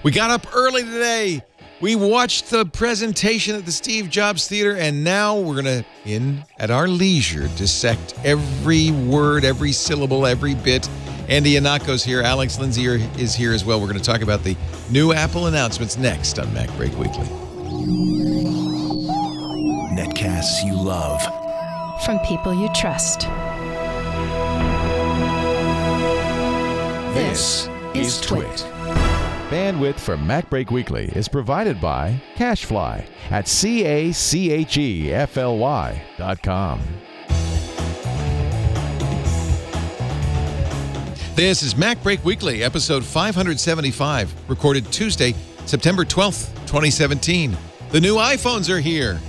We got up early today. We watched the presentation at the Steve Jobs Theater, and now we're going to, at our leisure, dissect every word, every syllable, every bit. Andy Anako's here. Alex Lindsay is here as well. We're going to talk about the new Apple announcements next on MacBreak Weekly. Netcasts you love. From people you trust. This is Twit. Bandwidth for MacBreak Weekly is provided by CacheFly at CACHEFLY.com. This is MacBreak Weekly, episode 575, recorded Tuesday, September 12th, 2017. The new iPhones are here.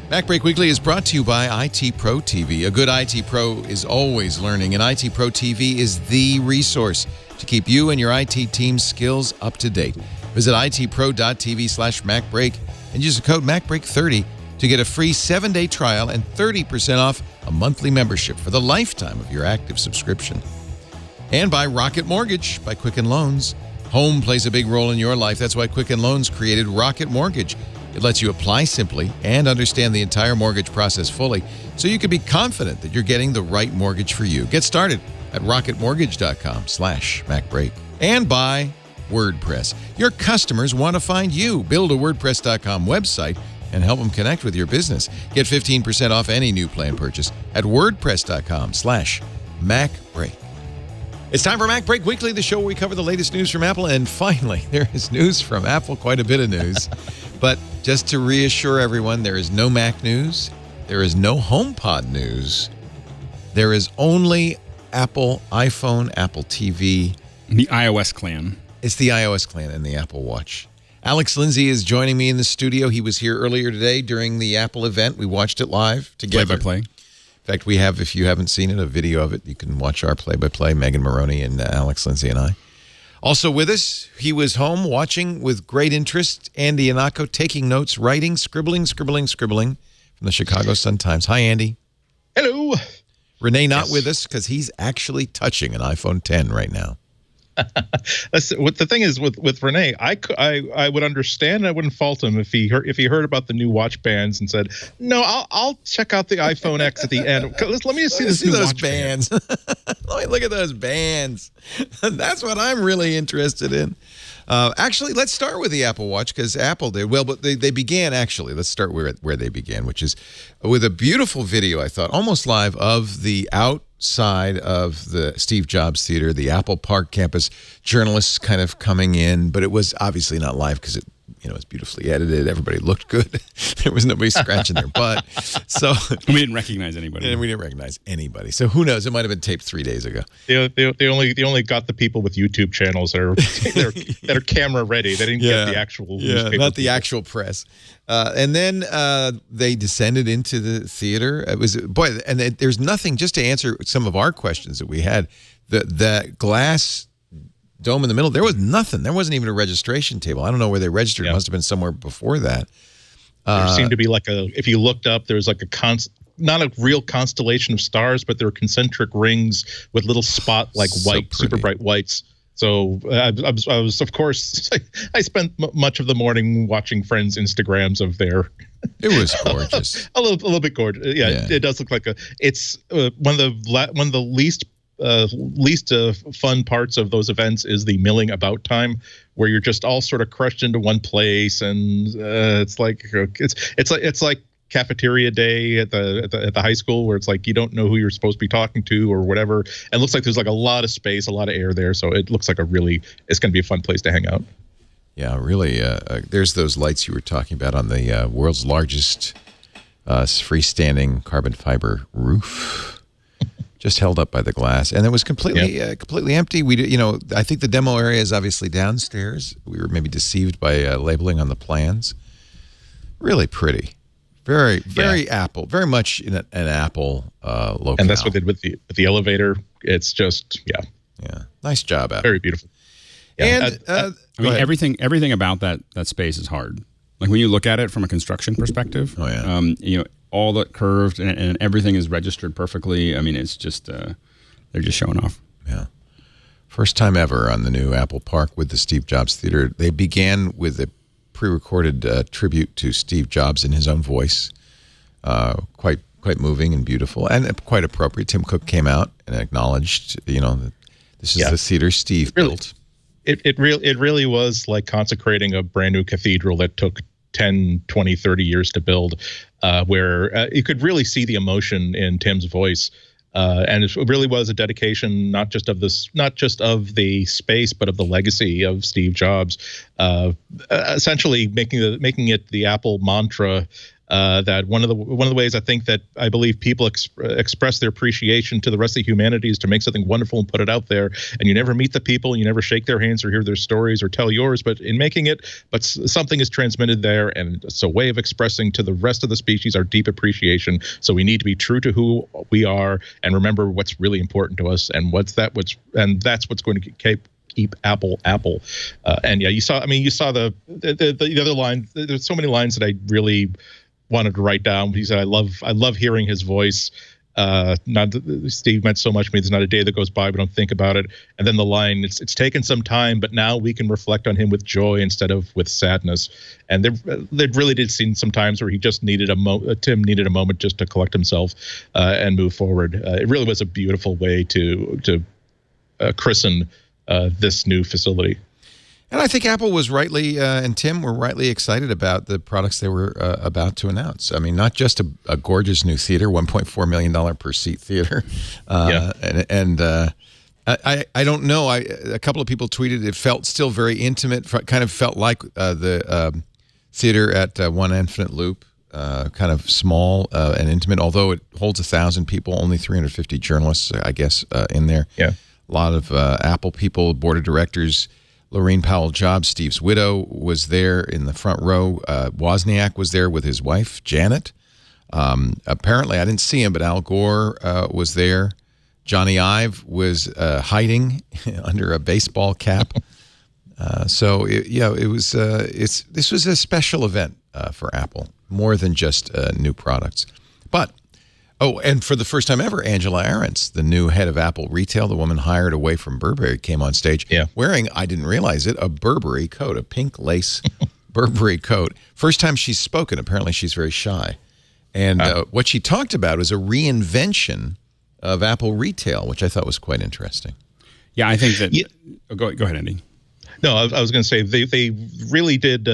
MacBreak Weekly is brought to you by IT Pro TV. A good IT Pro is always learning, and IT Pro TV is the resource to keep you and your IT team's skills up to date. Visit itpro.tv/MacBreak and use the code MacBreak30 to get a free 7-day trial and 30% off a monthly membership for the lifetime of your active subscription. And by Rocket Mortgage by Quicken Loans. Home plays a big role in your life. That's why Quicken Loans created Rocket Mortgage. It lets you apply simply and understand the entire mortgage process fully, so you can be confident that you're getting the right mortgage for you. Get started at rocketmortgage.com/MacBreak. And by WordPress. Your customers want to find you. Build a WordPress.com website and help them connect with your business. Get 15% off any new plan purchase at WordPress.com/MacBreak. It's time for MacBreak Weekly, the show where we cover the latest news from Apple. And finally, there is news from Apple, quite a bit of news. But just to reassure everyone, there is no Mac news. There is no HomePod news. There is only Apple iPhone, Apple TV. The iOS clan. It's the iOS clan and the Apple Watch. Alex Lindsay is joining me in the studio. He was here earlier today during the Apple event. We watched it live together. Play-by-play. In fact, we have, if you haven't seen it, a video of it. You can watch our play-by-play, Megan Maroney and Alex Lindsay and I. Also with us, he was home watching with great interest, Andy Anako, taking notes, writing, scribbling from the Chicago Sun-Times. Hi, Andy. Hello. Renee not with us because he's actually touching an iPhone 10 right now. What the thing is with Renee, I would understand. I wouldn't fault him if he heard about the new watch bands and said, "No, I'll check out the iPhone X at the end. Let me just see this new those watch bands. Let me look at those bands. That's what I'm really interested in. Actually, let's start with the Apple Watch because Apple did well, but they began actually. Let's start where they began, which is with a beautiful video. I thought almost live of the outside of the Steve Jobs Theater, the Apple Park campus, journalists kind of coming in, but it was obviously not live because it was beautifully edited. Everybody looked good. There was nobody scratching their butt. So we didn't recognize anybody. And we didn't recognize anybody. So who knows? It might have been taped 3 days ago. They only got the people with YouTube channels that are camera ready. They didn't get the actual newspaper not the people. actual press. And then they descended into the theater. It was and there's nothing. Just to answer some of our questions that we had, the glass dome in the middle, there was nothing. There wasn't even a registration table. I don't know where they registered. It must have been somewhere before that. There seemed to be if you looked up, there was like not a real constellation of stars, but there were concentric rings with little spot white, super bright whites. So I was, of course, I spent much of the morning watching friends' Instagrams of their. It was gorgeous. a little bit gorgeous. Yeah, it does look like it's one of the least fun parts of those events is the milling about time, where you're just all sort of crushed into one place, and it's like cafeteria day at the high school, where it's like you don't know who you're supposed to be talking to or whatever. And it looks like there's like a lot of space, a lot of air there, so it looks like it's going to be a fun place to hang out. Yeah, really. There's those lights you were talking about on the world's largest freestanding carbon fiber roof. Just held up by the glass, and it was completely empty. I think the demo area is obviously downstairs. We were maybe deceived by labeling on the plans. Really pretty, very Apple, very much in an Apple locale. And that's what they did with the elevator. It's just nice job, Apple. Very beautiful. Yeah. And I mean, everything about that space is hard. Like when you look at it from a construction perspective. Oh yeah. All that curved and everything is registered perfectly. I mean, it's just they're just showing off. Yeah. First time ever on the new Apple Park with the Steve Jobs Theater. They began with a pre-recorded tribute to Steve Jobs in his own voice. Quite moving and beautiful and quite appropriate. Tim Cook came out and acknowledged, that this is the theater Steve built. It really was like consecrating a brand new cathedral that took 10, 20, 30 years to build, where you could really see the emotion in Tim's voice. And it really was a dedication, not just of the space, but of the legacy of Steve Jobs, essentially making it the Apple mantra. That one of the ways I believe people express their appreciation to the rest of humanity is to make something wonderful and put it out there. And you never meet the people, you never shake their hands or hear their stories or tell yours, but in making it, something is transmitted there, and it's a way of expressing to the rest of the species our deep appreciation. So we need to be true to who we are and remember what's really important to us, and that's what's going to keep Apple. And yeah, you saw the other line. There's so many lines that I really wanted to write down. He said, I love hearing his voice. Steve meant so much to me. There's not a day that goes by we don't think about it. And then the line, it's taken some time, but now we can reflect on him with joy instead of with sadness. And there really did seem some times where he just needed Tim needed a moment just to collect himself and move forward. It really was a beautiful way to christen this new facility. And I think Apple was rightly, and Tim were rightly excited about the products they were about to announce. I mean, not just a gorgeous new theater, $1.4 million per seat theater. And I don't know. A couple of people tweeted it felt still very intimate, kind of felt like the theater at One Infinite Loop, kind of small and intimate, although it holds 1,000 people, only 350 journalists, I guess, in there. Yeah. A lot of Apple people, board of directors. Lorraine Powell Jobs, Steve's widow, was there in the front row. Wozniak was there with his wife, Janet. Apparently, I didn't see him, but Al Gore was there. Johnny Ive was hiding under a baseball cap. This was a special event for Apple, more than just new products. But and for the first time ever, Angela Ahrendts, the new head of Apple Retail, the woman hired away from Burberry, came on stage wearing, I didn't realize it, a Burberry coat, a pink lace Burberry coat. First time she's spoken. Apparently she's very shy. And what she talked about is a reinvention of Apple Retail, which I thought was quite interesting. Yeah, I think that... Yeah. Go ahead, Andy. No, I was going to say they really did...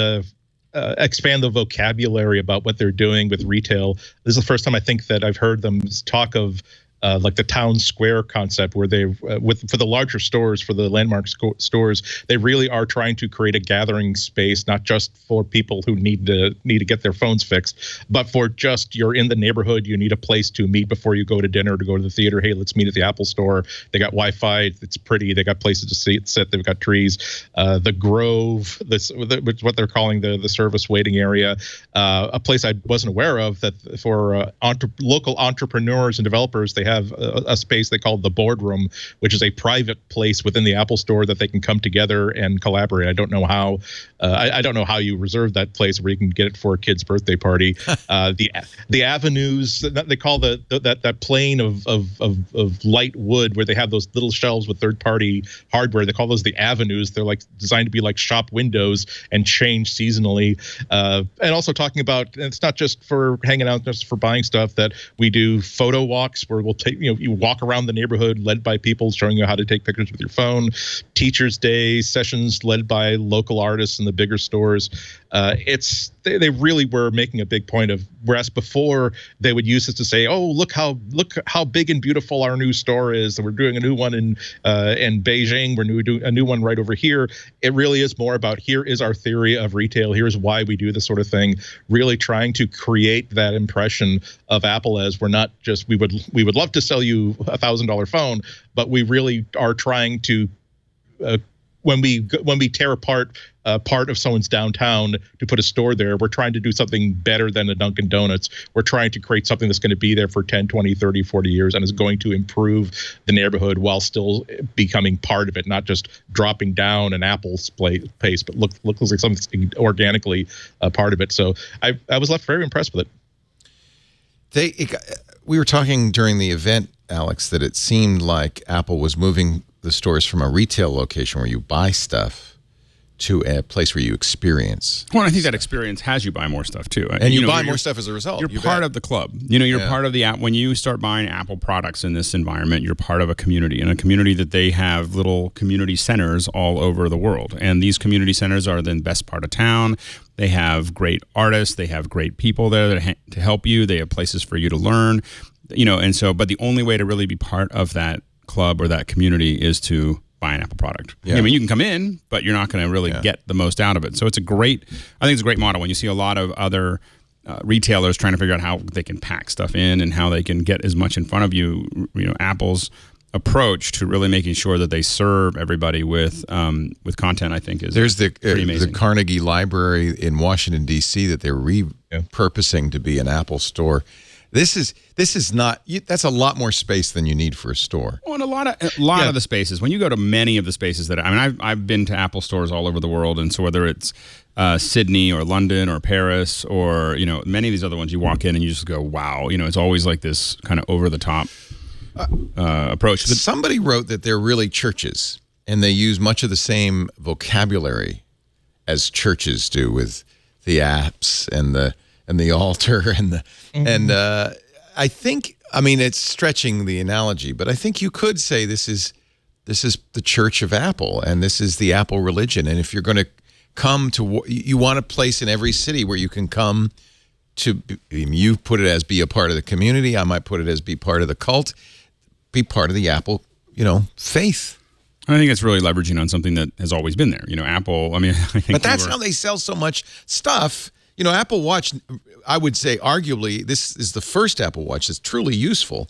expand the vocabulary about what they're doing with retail. This is the first time I think that I've heard them talk of like the town square concept, where they, for the larger stores, for the landmark stores, they really are trying to create a gathering space, not just for people who need to get their phones fixed, but for just you're in the neighborhood, you need a place to meet before you go to dinner, to go to the theater. Hey, let's meet at the Apple Store. They got Wi-Fi. It's pretty. They got places to sit. They've got trees. The Grove, which what they're calling the service waiting area, a place I wasn't aware of, that for local entrepreneurs and developers, they have a space they call the boardroom, which is a private place within the Apple Store that they can come together and collaborate. I don't know how. I don't know how you reserve that place where you can get it for a kid's birthday party. The avenues, they call that plane of light wood where they have those little shelves with third-party hardware. They call those the avenues. They're like designed to be like shop windows and change seasonally. And also talking about, it's not just for hanging out, just for buying stuff, that we do photo walks where we'll take, you walk around the neighborhood led by people showing you how to take pictures with your phone. Teachers Day sessions led by local artists in the bigger stores. They really were making a big point of, whereas before they would use this to say, oh, look how big and beautiful our new store is. We're doing a new one in Beijing. We're doing a new one right over here. It really is more about, here is our theory of retail. Here's why we do this sort of thing. Really trying to create that impression of Apple as, we're not just, we would love to sell you $1,000 phone, but we really are trying to, when we tear apart part of someone's downtown to put a store there, we're trying to do something better than a Dunkin' Donuts. We're trying to create something that's going to be there for 10, 20, 30, 40 years and is going to improve the neighborhood while still becoming part of it, not just dropping down an Apple's pace, but looks like something organically part of it. So I was left very impressed with it. We were talking during the event, Alex, that it seemed like Apple was moving the stores from a retail location where you buy stuff to a place where you experience. Well, I think that experience has you buy more stuff too, and you buy more stuff as a result. You're part of the club. You're part of the app. When you start buying Apple products in this environment, you're part of a community, and a community that they have little community centers all over the world. And these community centers are the best part of town. They have great artists. They have great people there to help you. They have places for you to learn. And so, but the only way to really be part of that club or that community is to buy an Apple product. Yeah. I mean, you can come in, but you're not going to really get the most out of it. So I think it's a great model when you see a lot of other retailers trying to figure out how they can pack stuff in and how they can get as much in front of you. Apple's approach to really making sure that they serve everybody with content, I think, is pretty amazing. The Carnegie Library in Washington, D.C. that they're repurposing to be an Apple store. This is not. That's a lot more space than you need for a store. Well, and a lot of the spaces. When you go to many of the spaces I've been to Apple stores all over the world, and so whether it's Sydney or London or Paris or many of these other ones, you walk in and you just go, wow. It's always like this kind of over the top approach. Somebody wrote that they're really churches, and they use much of the same vocabulary as churches do with the apps and the altar and I think, it's stretching the analogy, but I think you could say this is the Church of Apple, and this is the Apple religion. And if you're going to come to, you want a place in every city where you can come to. You put it as be a part of the community. I might put it as be part of the cult, be part of the Apple, faith. I think it's really leveraging on something that has always been there. Apple. I think. But that's how they sell so much stuff. Apple Watch, I would say arguably this is the first Apple Watch that's truly useful,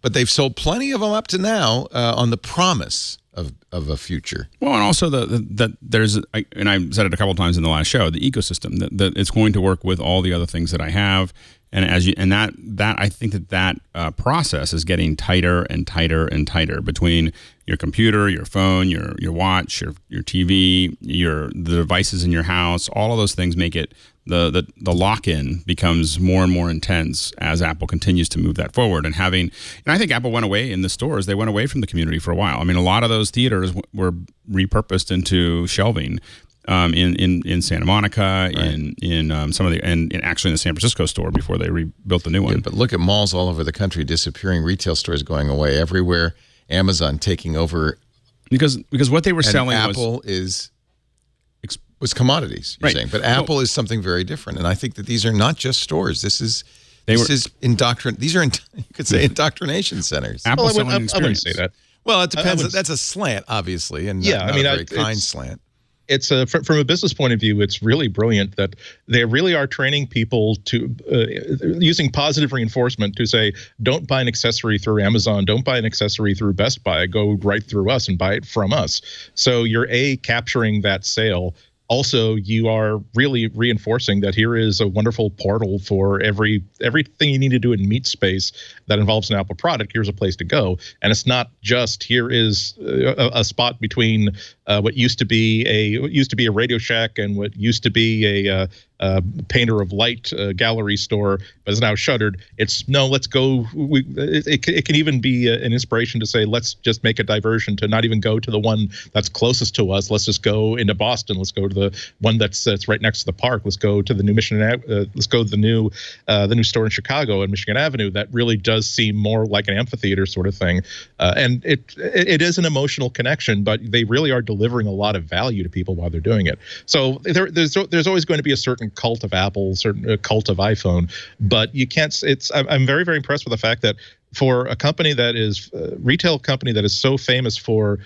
but they've sold plenty of them up to now on the promise of a future. Well, and also that there's, and I said it a couple of times in the last show, the ecosystem that it's going to work with all the other things that I have. And that I think that process is getting tighter and tighter and tighter between your computer, your phone, your watch, your TV, the devices in your house. All of those things make it the lock-in becomes more and more intense as Apple continues to move that forward. And I think Apple went away in the stores. They went away from the community for a while. A lot of those theaters were repurposed into shelving. In Santa Monica, right. in some of the, and actually in the San Francisco store before they rebuilt the new one. But look at malls all over the country disappearing, retail stores going away everywhere, Amazon taking over. Because what they were selling Apple was commodities, you're saying. But Apple is something very different, and I think that these are not just stores. These are you could say indoctrination centers. Apple I wouldn't say that. Well, it depends. That's a slant, obviously, and not a very kind slant. It's from a business point of view, it's really brilliant that they really are training people to using positive reinforcement to say, don't buy an accessory through Amazon, don't buy an accessory through Best Buy, go right through us and buy it from us. So you're capturing that sale. Also, you are really reinforcing that here is a wonderful portal for everything you need to do in meat space that involves an Apple product. Here's a place to go, and it's not just here is a spot between what used to be a Radio Shack and what used to be a Painter of Light gallery store, but is now shuttered. Let's go. It can even be an inspiration to say, let's just make a diversion to not even go to the one that's closest to us. Let's just go into Boston. Let's go to the one that's right next to the park. Let's go to the new let's go to the new store in Chicago and Michigan Avenue. That really does seem more like an amphitheater sort of thing, and it is an emotional connection. But they really are delivering a lot of value to people while they're doing it. So there's always going to be a certain cult of Apple, certain cult of iPhone, but you can't. I'm very, very impressed with the fact that for a company that is retail company that is so famous for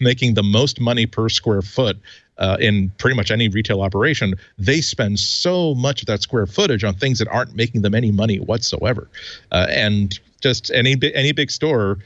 making the most money per square foot in pretty much any retail operation, they spend so much of that square footage on things that aren't making them any money whatsoever. And just any big store.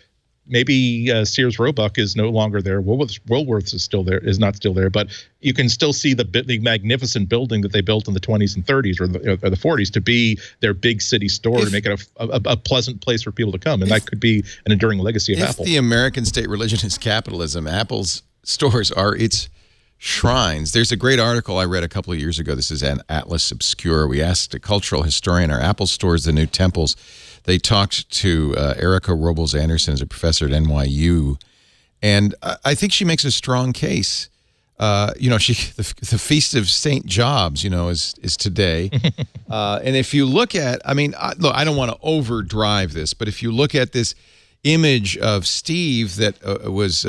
Maybe Sears Roebuck is no longer there. Woolworths is not still there, but you can still see the magnificent building that they built in the 20s and 30s or the 40s to be their big city store to make it a pleasant place for people to come, and that could be an enduring legacy of Apple. If the American state religion is capitalism, Apple's stores are its shrines. There's a great article I read a couple of years ago. This is an Atlas Obscura. We asked a cultural historian, are Apple stores the new temples? They talked to Erica Robles Anderson, who's a professor at NYU, And I think she makes a strong case. The Feast of St. Jobs, is today. And if you look at, look, I don't want to overdrive this, but if you look at this image of Steve that was,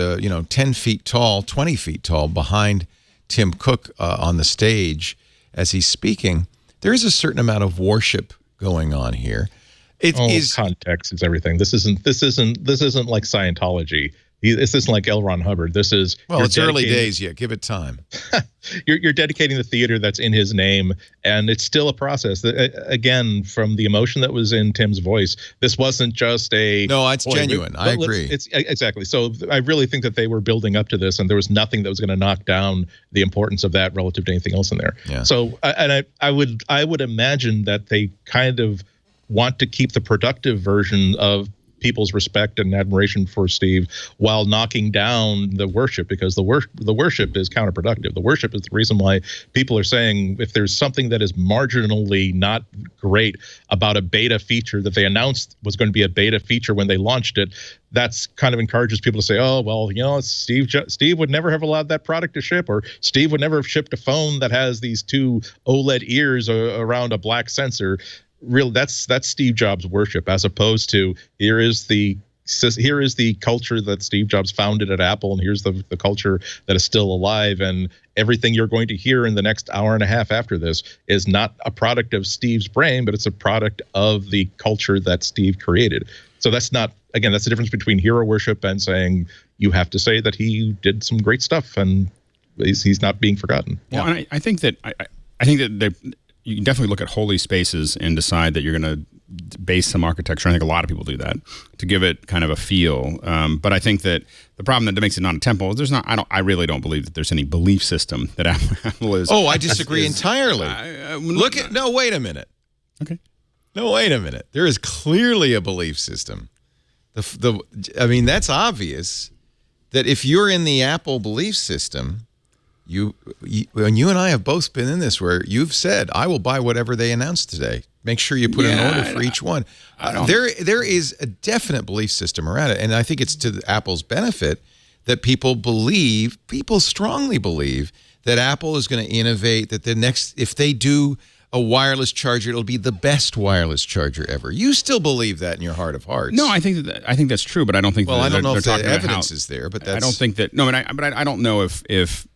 10 feet tall, 20 feet tall behind Tim Cook on the stage as he's speaking, there is a certain amount of worship going on here. Context is everything. This isn't like Scientology. This isn't like L. Ron Hubbard. This is it's early days yet. Give it time. You're dedicating the theater that's in his name, and it's still a process. Again, from the emotion that was in Tim's voice, this wasn't just a it's genuine. I agree. It's exactly. So I really think that they were building up to this, and there was nothing that was going to knock down the importance of that relative to anything else in there. Yeah. So I would imagine that they kind of want to keep the productive version of people's respect and admiration for Steve while knocking down the worship, because the worship is counterproductive. The worship is the reason why people are saying if there's something that is marginally not great about a beta feature that they announced was going to be a beta feature when they launched it, that's kind of encourages people to say, oh, well, Steve would never have allowed that product to ship, or Steve would never have shipped a phone that has these two OLED ears around a black sensor. That's Steve Jobs worship, as opposed to here is the culture that Steve Jobs founded at Apple, and here's the culture that is still alive, and everything you're going to hear in the next hour and a half after this is not a product of Steve's brain, but it's a product of the culture that Steve created. So that's the difference between hero worship and saying you have to say that he did some great stuff and he's not being forgotten. Well, and I think that you can definitely look at holy spaces and decide that you're going to base some architecture. I think a lot of people do that to give it kind of a feel. But I think that the problem that makes it not a temple is I really don't believe that there's any belief system that Apple is. Oh, I disagree entirely. Wait a minute. Okay. No, wait a minute. There is clearly a belief system. That's obvious that if you're in the Apple belief system, and you and I have both been in this where you've said, I will buy whatever they announced today. Make sure you put an order for each one. There is a definite belief system around it. And I think it's to Apple's benefit that people strongly believe that Apple is going to innovate, that if they do a wireless charger, it'll be the best wireless charger ever. You still believe that in your heart of hearts? No, I think that's true, but I don't think. Well, I don't know if the evidence is there, but I don't think that. No, but I don't know if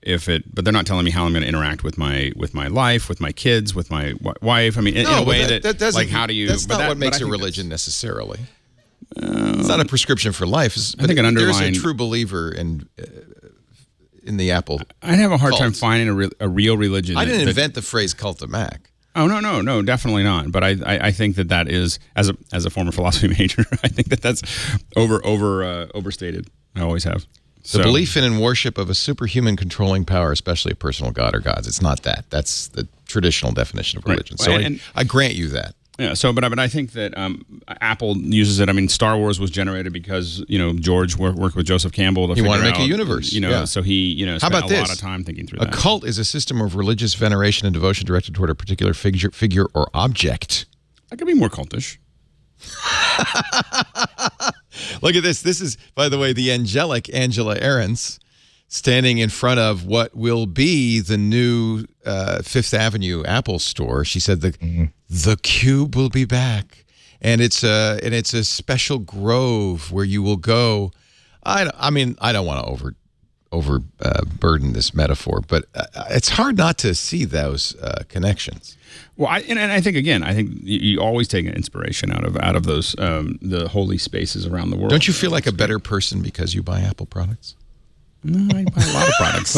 it. But they're not telling me how I'm going to interact with my life, with my kids, with my wife. In a way that doesn't. Like, how do you? That's not what makes a religion necessarily. It's not a prescription for life. I think there's a true believer in the Apple. I'd have a hard time finding a real religion. I didn't invent the phrase "cult of Mac." Oh no, definitely not. But I think that is as a former philosophy major, I think that's overstated. I always have. The belief in and worship of a superhuman controlling power, especially a personal god or gods. It's not that. That's the traditional definition of religion. Right. So I grant you that. Yeah. So, but I think that Apple uses it. Star Wars was generated because George worked with Joseph Campbell to figure out. He wanted to make a universe. So he spent a lot of time thinking through that. A cult is a system of religious veneration and devotion directed toward a particular figure or object. That could be more cultish. Look at this. This is, by the way, the angelic Angela Ahrendts standing in front of what will be the new Fifth Avenue Apple store. She said the Cube will be back, and it's a special grove where you will go. I don't want to overburden this metaphor, but it's hard not to see those connections. Well, I think you always take an inspiration out of those the holy spaces around the world. Don't you feel like a better person because you buy Apple products? No, I buy a lot of products.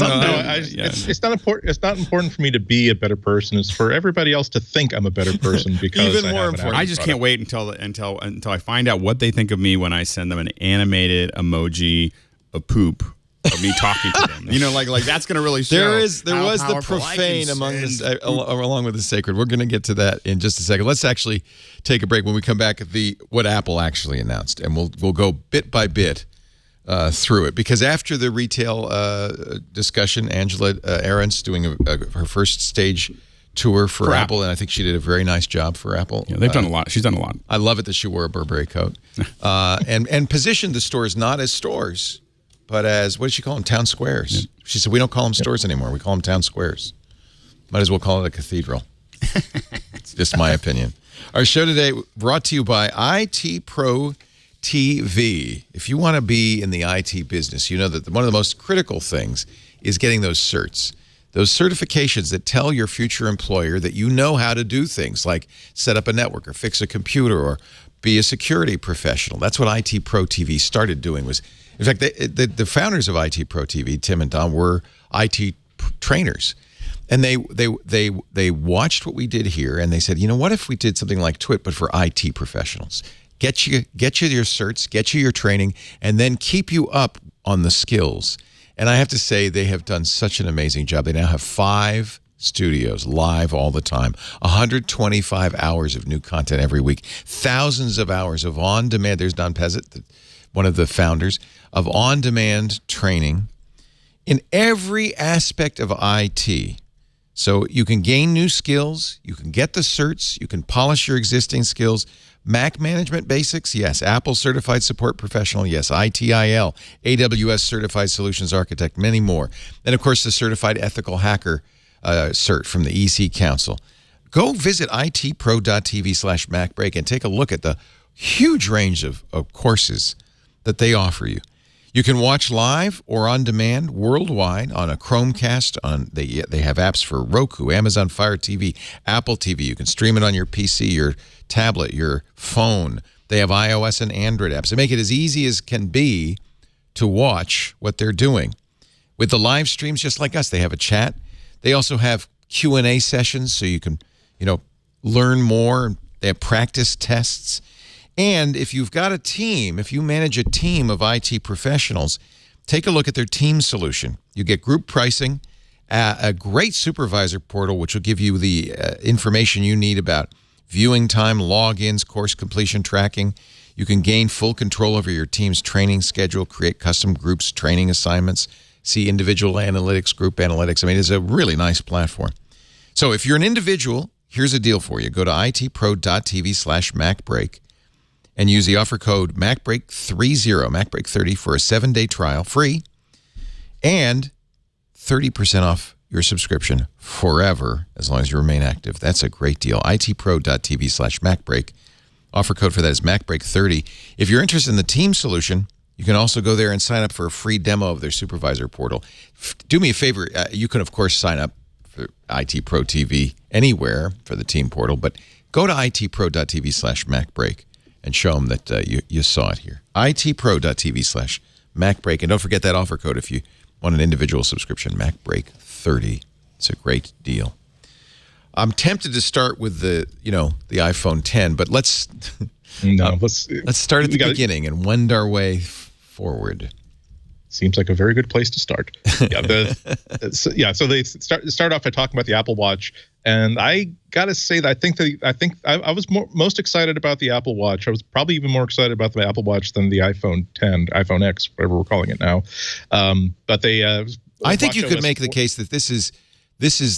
It's not important. It's not important for me to be a better person. It's for everybody else to think I'm a better person because even more important. I just can't wait until I find out what they think of me when I send them an animated emoji of poop of me talking to them. Like that's going to really show. There was the profane along with the sacred. We're going to get to that in just a second. Let's actually take a break. When we come back at what Apple actually announced, and we'll go bit by bit through it, because after the retail discussion, Angela Ahrendts doing her first stage tour for Apple, and I think she did a very nice job for Apple. Yeah, they've done a lot. She's done a lot. I love it that she wore a Burberry coat and positioned the stores not as stores, but as, what did she call them? Town squares. She said, we don't call them stores anymore. We call them town squares. Might as well call it a cathedral. It's just my opinion. Our show today brought to you by IT Pro TV. If you want to be in the IT business, you know that one of the most critical things is getting those certs. Those certifications that tell your future employer that you know how to do things like set up a network or fix a computer or be a security professional. That's what IT Pro TV started doing. Was, in fact, the founders of IT Pro TV, Tim and Don, were IT trainers. And they watched what we did here and they said, you know, what if we did something like Twit, but for IT professionals? Get you your certs, get you your training, and then keep you up on the skills. And I have to say, they have done such an amazing job. They now have 5 studios live all the time, 125 hours of new content every week, thousands of hours of on-demand. There's Don Pezzett, one of the founders, of on-demand training in every aspect of IT. So you can gain new skills, you can get the certs, you can polish your existing skills. Mac management basics, yes. Apple certified support professional, yes. ITIL, AWS certified solutions architect, many more. And of course, the certified ethical hacker cert from the EC Council. Go visit itpro.tv/MacBreak and take a look at the huge range of courses that they offer you. You can watch live or on demand worldwide on a Chromecast. They have apps for Roku, Amazon Fire TV, Apple TV. You can stream it on your PC, your tablet, your phone. They have iOS and Android apps. They make it as easy as can be to watch what they're doing. With the live streams, just like us, they have a chat. They also have Q&A sessions so you can, learn more. They have practice tests. And if you've got a team, if you manage a team of IT professionals, take a look at their team solution. You get group pricing, a great supervisor portal, which will give you the information you need about viewing time, logins, course completion tracking. You can gain full control over your team's training schedule, create custom groups, training assignments, see individual analytics, group analytics. I mean, it's a really nice platform. So if you're an individual, here's a deal for you. Go to itpro.tv/MacBreak. and use the offer code MacBreak30, MacBreak30 for a 7-day trial, free, and 30% off your subscription forever as long as you remain active. That's a great deal. itpro.tv/MacBreak. Offer code for that is MacBreak30. If you're interested in the team solution, you can also go there and sign up for a free demo of their supervisor portal. Do me a favor. You can, of course, sign up for IT Pro TV anywhere for the team portal, but go to itpro.tv/MacBreak. and show them that you saw it here. itpro.tv/MacBreak. And don't forget that offer code if you want an individual subscription, MacBreak30. It's a great deal. I'm tempted to start with the iPhone 10, but let's start at the beginning and wend our way forward. Seems like a very good place to start. So they start off by talking about the Apple Watch, and I gotta say that I think I was most excited about the Apple Watch. I was probably even more excited about the Apple Watch than the iPhone 10, iPhone X, whatever we're calling it now. But they, I think you could make the case that this is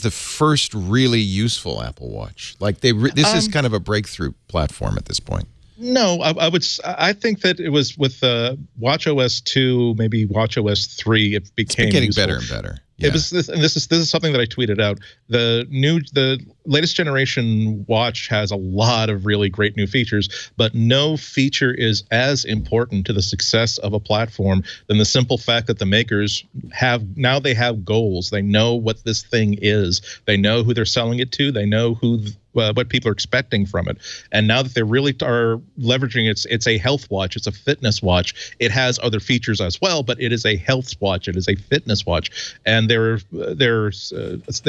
the first really useful Apple Watch. Like this is kind of a breakthrough platform at this point. No, I think that it was with WatchOS 2, maybe WatchOS 3. It became getting useful. better and better. Yeah. It was this, and this is something that I tweeted out. The latest generation watch has a lot of really great new features, but no feature is as important to the success of a platform than the simple fact that the makers have goals. They know what this thing is. They know who they're selling it to. They know what people are expecting from it. And now that they really are leveraging it's a health watch, it's a fitness watch. It has other features as well, but it is a health watch. It is a fitness watch. And they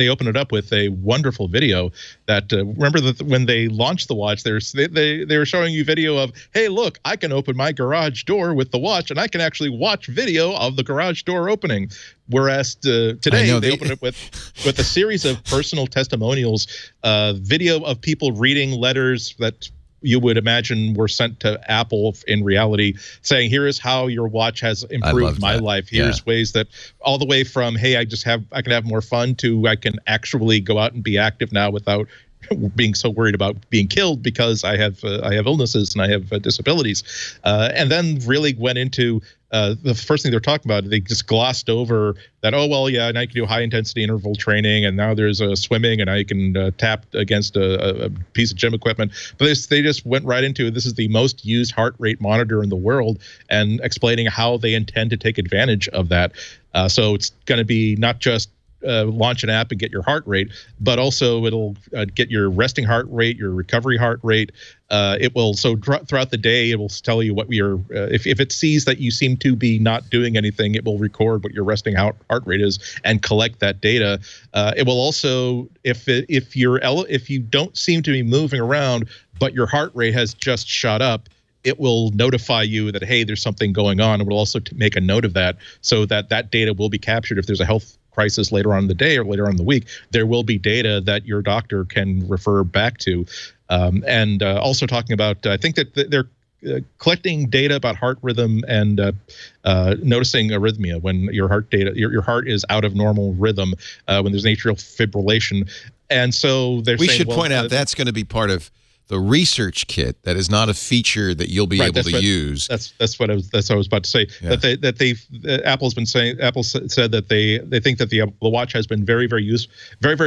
open it up with a wonderful video that remember that when they launched the watch, they were showing you video of, hey, look, I can open my garage door with the watch, and I can actually watch video of the garage door opening. Whereas today they open it with a series of personal testimonials, video of people reading letters that you would imagine were sent to Apple in reality, saying, here is how your watch has improved my life. Here's ways that, all the way from, hey, I can have more fun, to I can actually go out and be active now without being so worried about being killed because I have illnesses and I have disabilities. And then really went into the first thing they're talking about, they just glossed over that. Oh well, yeah, now you can do high intensity interval training, and now there's swimming, and now you can tap against a piece of gym equipment. But they just went right into this is the most used heart rate monitor in the world, and explaining how they intend to take advantage of that. So it's going to be not just launch an app and get your heart rate, but also it'll get your resting heart rate, your recovery heart rate. It will throughout the day, it will tell you what your if it sees that you seem to be not doing anything, it will record what your resting heart rate is and collect that data. It will also, if you don't seem to be moving around, but your heart rate has just shot up, it will notify you that, hey, there's something going on. It will also make a note of that, so that data will be captured. If there's a health crisis later on in the day or later on in the week, there will be data that your doctor can refer back to. And also talking about, I think that they're collecting data about heart rhythm and noticing arrhythmia when your heart is out of normal rhythm, when there's atrial fibrillation. And so we should point out that's going to be part of the research kit. That is not a feature that you'll be able to use. That's what I was about to say. Yeah. Apple's been saying. Apple said that they think that the watch has been very very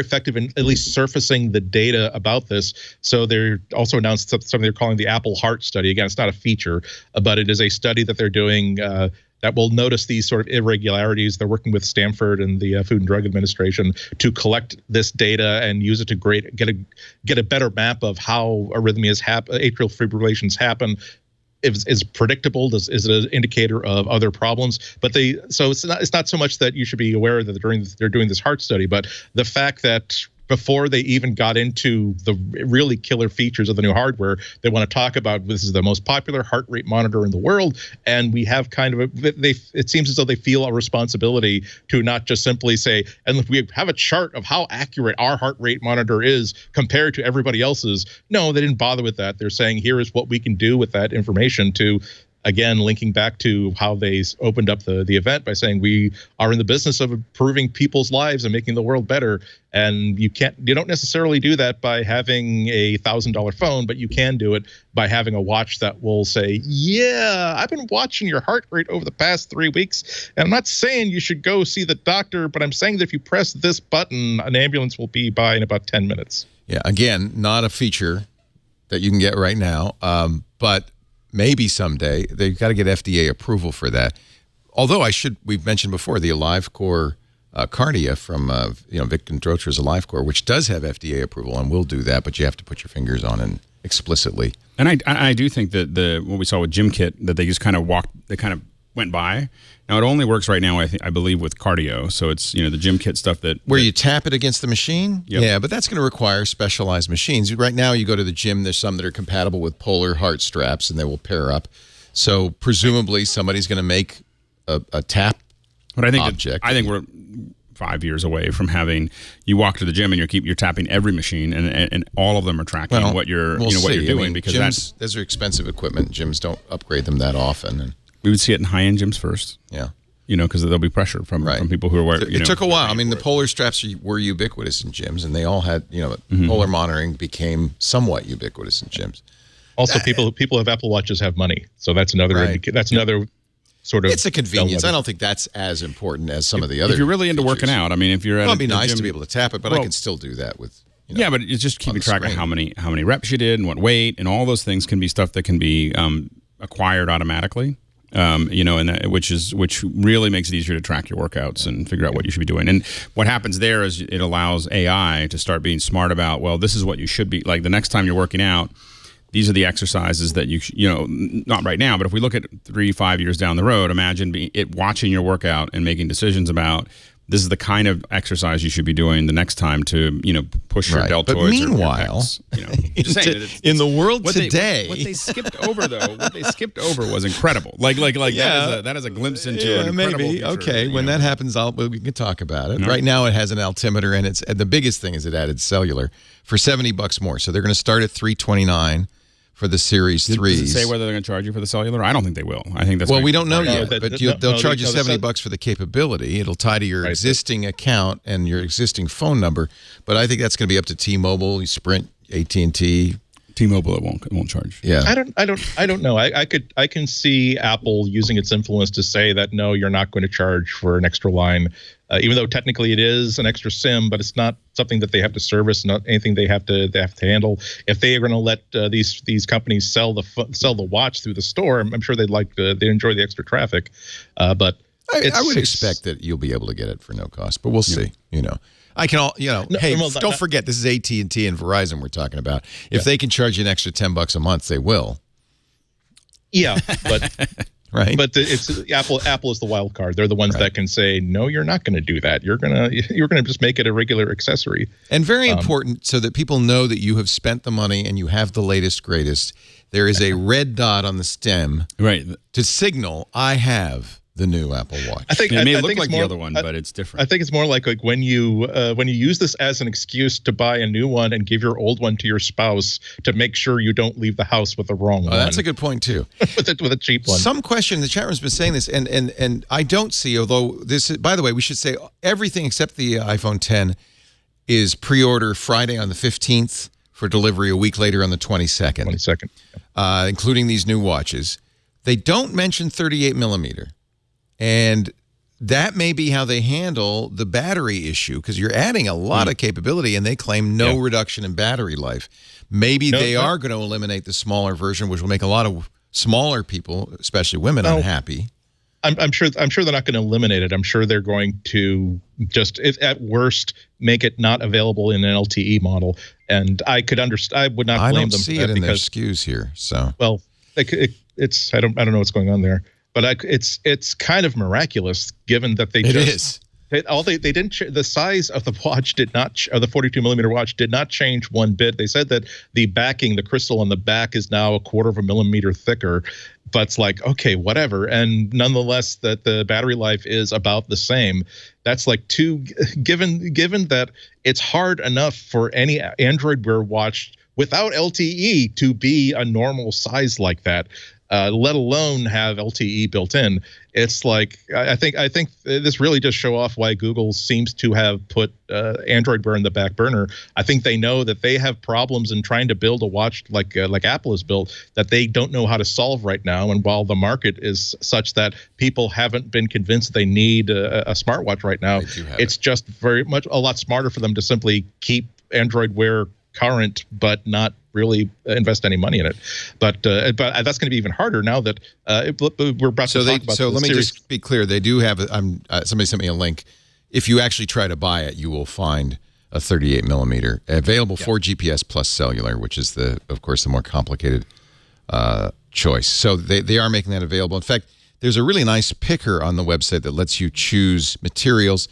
effective in at least surfacing the data about this. So they're also announced something they're calling the Apple Heart Study. Again, it's not a feature, but it is a study that they're doing. That will notice these sort of irregularities. They're working with Stanford and the Food and Drug Administration to collect this data and use it to get a better map of how arrhythmias happen, atrial fibrillations happen. Is predictable? Is it an indicator of other problems? But it's not so much that you should be aware that they're doing this heart study, but the fact that before they even got into the really killer features of the new hardware, they want to talk about this is the most popular heart rate monitor in the world, and we have kind of it seems as though they feel a responsibility to not just simply say, and we have a chart of how accurate our heart rate monitor is compared to everybody else's. No, they didn't bother with that. They're saying here is what we can do with that information to, again, linking back to how they opened up the event by saying we are in the business of improving people's lives and making the world better. And you don't necessarily do that by having a $1,000 phone, but you can do it by having a watch that will say, yeah, I've been watching your heart rate over the past 3 weeks. And I'm not saying you should go see the doctor, but I'm saying that if you press this button, an ambulance will be by in about 10 minutes. Yeah, again, not a feature that you can get right now, but maybe someday. They've got to get FDA approval for that. Although we've mentioned before the AliveCore Cardia from Vic and Drocher's AliveCore, which does have FDA approval and will do that, but you have to put your fingers on it explicitly. And I do think that what we saw with GymKit, that they just kind of went by. Now it only works right now, I believe, with cardio. So it's the GymKit stuff where you tap it against the machine. Yep. Yeah, but that's going to require specialized machines. Right now, you go to the gym. There's some that are compatible with polar heart straps, and they will pair up. So presumably, somebody's going to make a tap object. I think we're 5 years away from having you walk to the gym and you're tapping every machine, and all of them are tracking what you're doing, because those are expensive equipment. Gyms don't upgrade them that often. And we would see it in high-end gyms first. Yeah. Because there'll be pressure from people who are wearing. It took a while. I mean, the polar straps were ubiquitous in gyms, and they all had, polar monitoring became somewhat ubiquitous in gyms. Also, people have Apple Watches have money, so that's another another sort of. It's a convenience. I don't think that's as important as some of the other. If you're really into working out, I mean, if you're at it'd be nice to be able to tap it, but I can still do that with. Yeah, but it's just keeping track of how many reps you did and what weight, and all those things can be stuff that can be acquired automatically. And which really makes it easier to track your workouts and figure out what you should be doing. And what happens there is it allows AI to start being smart about, well, this is what you should be, like the next time you're working out, these are the exercises that not right now, but if we look at 3-5 years down the road, imagine watching your workout and making decisions about, this is the kind of exercise you should be doing the next time to, push your deltoids. But meanwhile, in the world today, what they skipped over was incredible. That is a glimpse into an incredible maybe. Future, okay, when that happens, we can talk about it. No. Right now, it has an altimeter, and the biggest thing is it added cellular for $70 more. So they're going to start at $329 for the Series 3s. Does it say whether they're going to charge you for the cellular? I don't think they will. I think that's we don't know yet, but they'll charge you $70 for the capability. It'll tie to your existing account and your existing phone number, but I think that's going to be up to T-Mobile, Sprint, AT&T. T-Mobile, it won't charge. Yeah. I don't know. I can see Apple using its influence to say that no, you're not going to charge for an extra line, even though technically it is an extra SIM, but it's not something that they have to service, not anything they have to handle. If they are going to let these companies sell the watch through the store, I'm sure they enjoy the extra traffic, but I would expect that you'll be able to get it for no cost, but we'll see. I can don't forget this is AT&T and Verizon we're talking about. If they can charge you an extra $10 a month, they will. Yeah, but right. But it's Apple is the wild card. They're the ones that can say no, you're not going to do that. You're gonna just make it a regular accessory. And very important, so that people know that you have spent the money and you have the latest greatest. There is a red dot on the stem, right, to signal I have the new Apple Watch. I think it may look like the other one, but it's different. I think it's more like when you use this as an excuse to buy a new one and give your old one to your spouse to make sure you don't leave the house with the wrong one. That's a good point too. with a cheap one. Some question in the chat room's been saying this, and I don't see. Although this, by the way, we should say everything except the iPhone 10 is pre-order Friday on the 15th for delivery a week later on the 22nd. 22nd, including these new watches. They don't mention 38 millimeter. And that may be how they handle the battery issue, because you're adding a lot of capability, and they claim no reduction in battery life. Maybe they are going to eliminate the smaller version, which will make a lot of smaller people, especially women, unhappy. I'm sure they're not going to eliminate it. I'm sure they're going to just, if at worst, make it not available in an LTE model. And I could understand. I would not blame them. I don't see it in their SKUs here. So well, it's I don't know what's going on there. But it's kind of miraculous, given that they didn't the size of the watch did not or the 42 millimeter watch did not change one bit. They said that the backing, the crystal on the back, is now 1/4 millimeter thicker, but it's like, okay, whatever. And nonetheless, that the battery life is about the same. That's like given that it's hard enough for any Android Wear watch without LTE to be a normal size like that. Let alone have LTE built in. It's like I think this really does show off why Google seems to have put Android Wear in the back burner. I think they know that they have problems in trying to build a watch like Apple has built that they don't know how to solve right now. And while the market is such that people haven't been convinced they need a smartwatch right now, it's just very much a lot smarter for them to simply keep Android Wear current, but not really invest any money in it. But that's going to be even harder now that we're about to talk about. So let me just be clear. They do have. Somebody sent me a link. If you actually try to buy it, you will find a 38 millimeter available for GPS plus cellular, which is of course the more complicated choice. So they are making that available. In fact, there's a really nice picker on the website that lets you choose materials.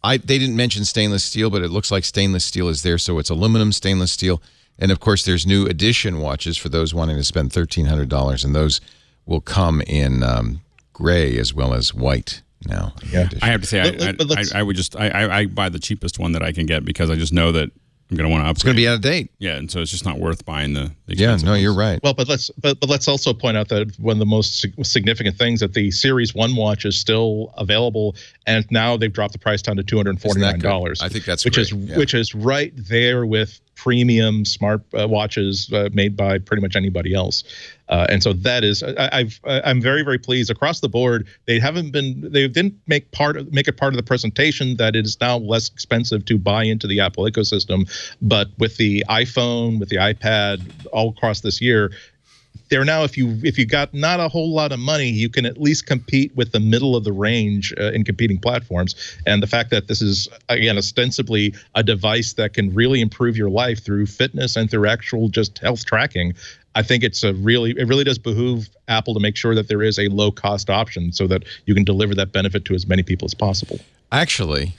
They didn't mention stainless steel, but it looks like stainless steel is there. So it's aluminum, stainless steel. And, of course, there's new edition watches for those wanting to spend $1,300, and those will come in gray as well as white now. Yeah. I have to say, I buy the cheapest one that I can get because I just know that I'm going to want to upgrade. It's going to be out of date. Yeah, and so it's just not worth buying the expensive ones. You're right. Well, but let's also point out that one of the most significant things that the Series 1 watch is still available, and now they've dropped the price down to $249. I think that's which is right there with premium smart watches made by pretty much anybody else. And so that is, I'm very, very pleased across the board. They didn't make it part of the presentation that it is now less expensive to buy into the Apple ecosystem. But with the iPhone, with the iPad, all across this year, they're now, if you got not a whole lot of money, you can at least compete with the middle of the range in competing platforms. And the fact that this is, again, ostensibly a device that can really improve your life through fitness and through actual just health tracking, I think it really does behoove Apple to make sure that there is a low cost option so that you can deliver that benefit to as many people as possible. Actually,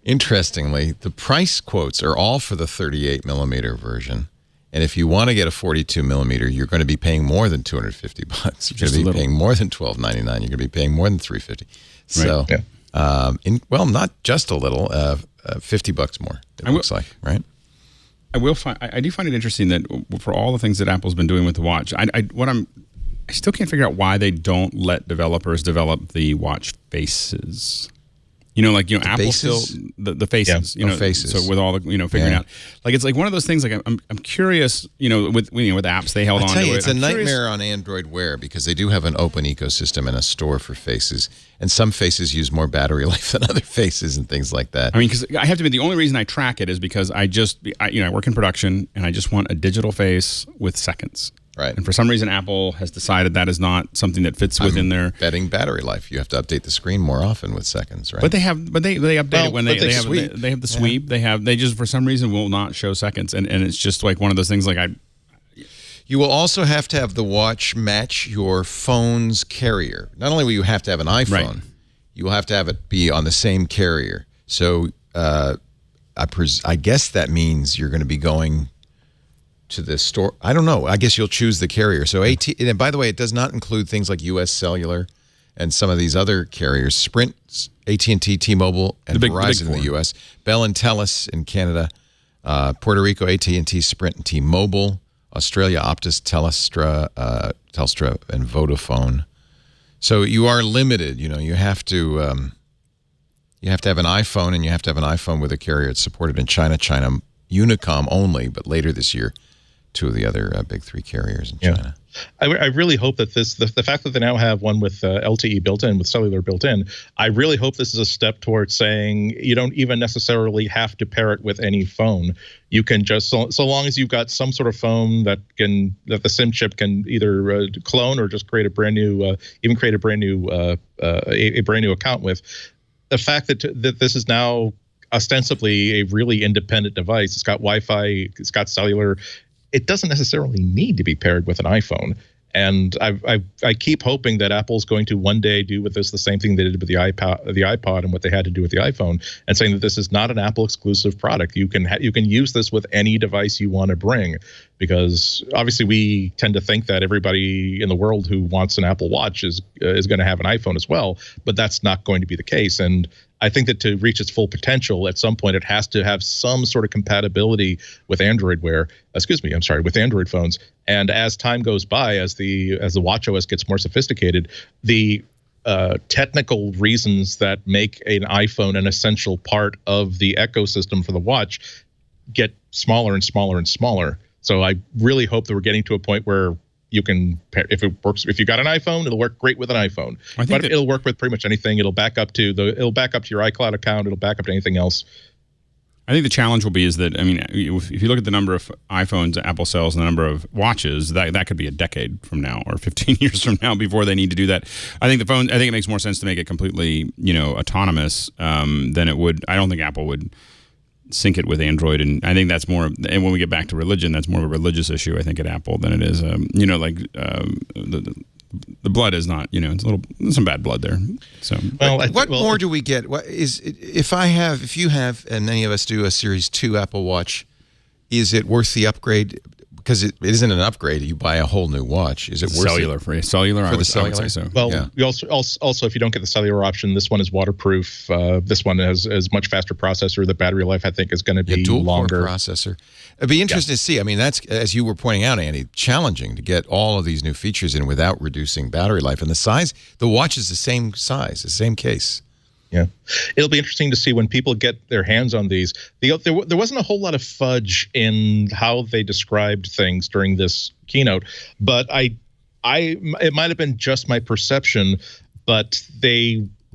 interestingly, the price quotes are all for the 38 millimeter version. And if you want to get a 42 millimeter, you're going to be paying more than $250. You're going to be paying more than $12.99. You're going to be paying more than $350. So, not just a little, $50 more. It looks like, right? I do find it interesting that for all the things that Apple's been doing with the watch, I still can't figure out why they don't let developers develop the watch faces. Apple bases? still the faces, faces. So with all the figuring out, like it's like one of those things. Like I'm curious, with apps they held on to it. It's a nightmare on Android Wear because they do have an open ecosystem and a store for faces, and some faces use more battery life than other faces and things like that. I mean, because I have to admit, the only reason I track it is because I work in production and I just want a digital face with seconds. Right. And for some reason, Apple has decided that is not something that fits within their betting battery life. You have to update the screen more often with seconds, right? But they update it when they have the sweep. Yeah. They just for some reason will not show seconds, and it's just like one of those things. Like you will also have to have the watch match your phone's carrier. Not only will you have to have an iPhone, right. you will have to have it be on the same carrier. So I guess that means you're going to be going to the store. I don't know. I guess you'll choose the carrier. So and by the way, it does not include things like U.S. Cellular and some of these other carriers. Sprint, AT&T, T-Mobile, and Verizon in the U.S. Bell and Telus in Canada. Puerto Rico, AT&T, Sprint, and T-Mobile. Australia, Optus, Telstra, and Vodafone. So you are limited. You have to have an iPhone, and you have to have an iPhone with a carrier that's supported in China, Unicom only, but later this year, 2 of the other big 3 carriers in China. I really hope that the fact that they now have one with LTE built in, with cellular built in, I really hope this is a step towards saying you don't even necessarily have to pair it with any phone. You can just, so long as you've got some sort of phone that the SIM chip can either clone or just create a brand new, a brand new account with. The fact that this is now ostensibly a really independent device. It's got Wi-Fi, it's got cellular. It doesn't necessarily need to be paired with an iPhone. And I keep hoping that Apple's going to one day do with this the same thing they did with the iPod and what they had to do with the iPhone, and saying that this is not an Apple exclusive product. You can use this with any device you want to bring, because obviously we tend to think that everybody in the world who wants an Apple Watch is going to have an iPhone as well, but that's not going to be the case. And I think that to reach its full potential, at some point, it has to have some sort of compatibility with Android with Android phones. And as time goes by, as the watchOS gets more sophisticated, the technical reasons that make an iPhone an essential part of the ecosystem for the watch get smaller and smaller and smaller. So I really hope that we're getting to a point where you can, if it works, if you got an iPhone, it'll work great with an iPhone. But it'll work with pretty much anything. It'll back up to your iCloud account. It'll back up to anything else. I think the challenge will be is that, I mean, if you look at the number of iPhones Apple sells and the number of watches, that could be a decade from now or 15 years from now before they need to do that. I think it makes more sense to make it completely, autonomous than it would. I don't think Apple would sync it with Android, and I think that's more. And when we get back to religion, that's more of a religious issue, I think, at Apple than it is. The blood is not. There's some bad blood there. So, what more do we get? What is if you have, and any of us do, a Series 2 Apple Watch? Is it worth the upgrade? Because it isn't an upgrade. You buy a whole new watch. Is it worth cellular it? For cellular? I would say so. Well, yeah. You also, if you don't get the cellular option, this one is waterproof. This one has much faster processor. The battery life, I think, is going to be longer. Dual-core processor. It'd be interesting to see. I mean, that's, as you were pointing out, Andy, challenging to get all of these new features in without reducing battery life. And the watch is the same size, the same case. Yeah, it'll be interesting to see when people get their hands on these. There wasn't a whole lot of fudge in how they described things during this keynote, but it might have been just my perception, but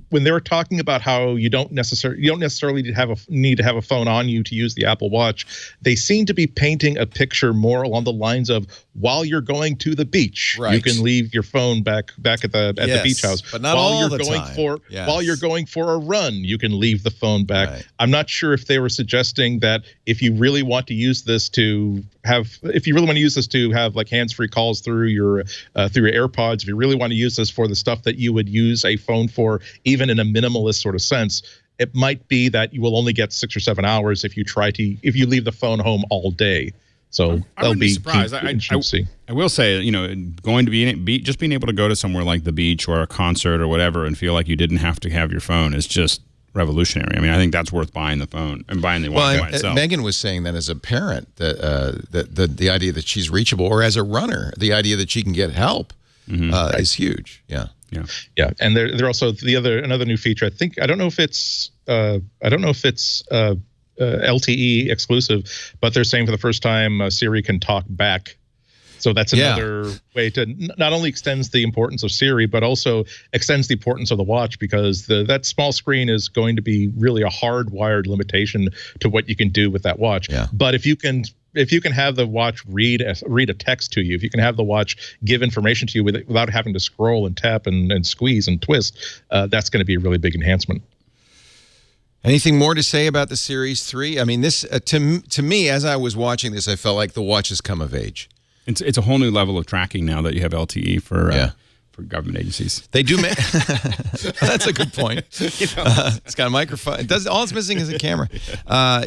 when they were talking about how you don't necessarily need to have a phone on you to use the Apple Watch, they seem to be painting a picture more along the lines of, while you're going to the beach, you can leave your phone back at the beach house. But not all the time. While you're going for a run, you can leave the phone back. Right. I'm not sure if they were suggesting that if you really want to use this to have like hands-free calls through your AirPods, if you really want to use this for the stuff that you would use a phone for, even in a minimalist sort of sense, it might be that you will only get 6 or 7 hours if you leave the phone home all day. So I wouldn't be surprised. I will say, going to being able to go to somewhere like the beach or a concert or whatever and feel like you didn't have to have your phone is just revolutionary. I mean, I think that's worth buying the phone and buying the watch by itself. Megan was saying that as a parent, that the idea that she's reachable, or as a runner, the idea that she can get help is huge. Yeah. Yeah, and they're also another new feature. I don't know if it's LTE exclusive, but they're saying for the first time Siri can talk back. So that's another way to not only extends the importance of Siri, but also extends the importance of the watch, because that small screen is going to be really a hardwired limitation to what you can do with that watch. Yeah. But if you can have the watch read a text to you, if you can have the watch give information to you without having to scroll and tap and squeeze and twist, that's going to be a really big enhancement. Anything more to say about the Series 3? I mean, this to me, as I was watching this, I felt like the watch has come of age. It's a whole new level of tracking now that you have LTE for government agencies. They do. That's a good point. It's got a microphone. It does. All it's missing is a camera.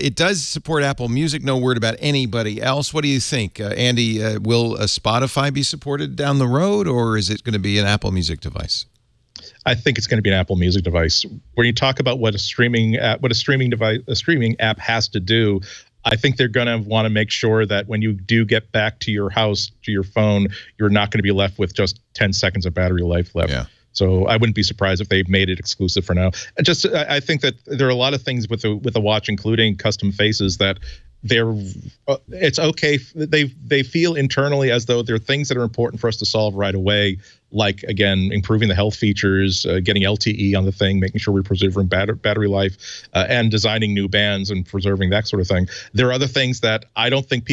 It does support Apple Music. No word about anybody else. What do you think, Andy? Will Spotify be supported down the road, or is it going to be an Apple Music device? I think it's going to be an Apple Music device. When you talk about what a streaming app has to do, I think they're going to want to make sure that when you do get back to your house, to your phone, you're not going to be left with just 10 seconds of battery life left. Yeah. So I wouldn't be surprised if they've made it exclusive for now. I think that there are a lot of things with the watch, including custom faces, that it's okay. They feel internally as though there are things that are important for us to solve right away, like, again, improving the health features, getting LTE on the thing, making sure we're preserving battery life, and designing new bands and preserving that sort of thing. There are other things that I don't think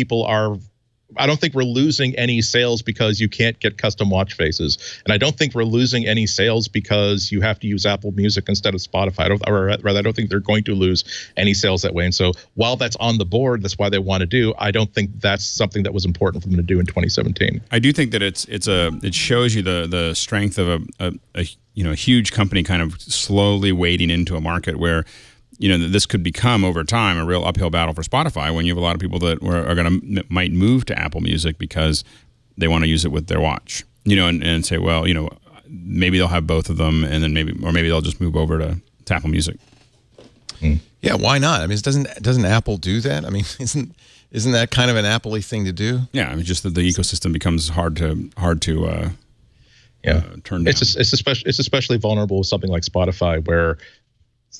we're losing any sales because you can't get custom watch faces. And I don't think we're losing any sales because you have to use Apple Music instead of Spotify. I don't think they're going to lose any sales that way. And so while that's on the board, that's why they want to do, I don't think that's something that was important for them to do in 2017. I do think that it shows you the strength of a huge company kind of slowly wading into a market where this could become over time a real uphill battle for Spotify, when you have a lot of people that might move to Apple Music because they want to use it with their watch, and say, well, maybe they'll have both of them, and then maybe they'll just move over to Apple Music. Yeah, why not? I mean, doesn't Apple do that? I mean, isn't that kind of an Apple-y thing to do? Yeah, I mean, just that the ecosystem becomes hard to turn down. It's especially vulnerable with something like Spotify, where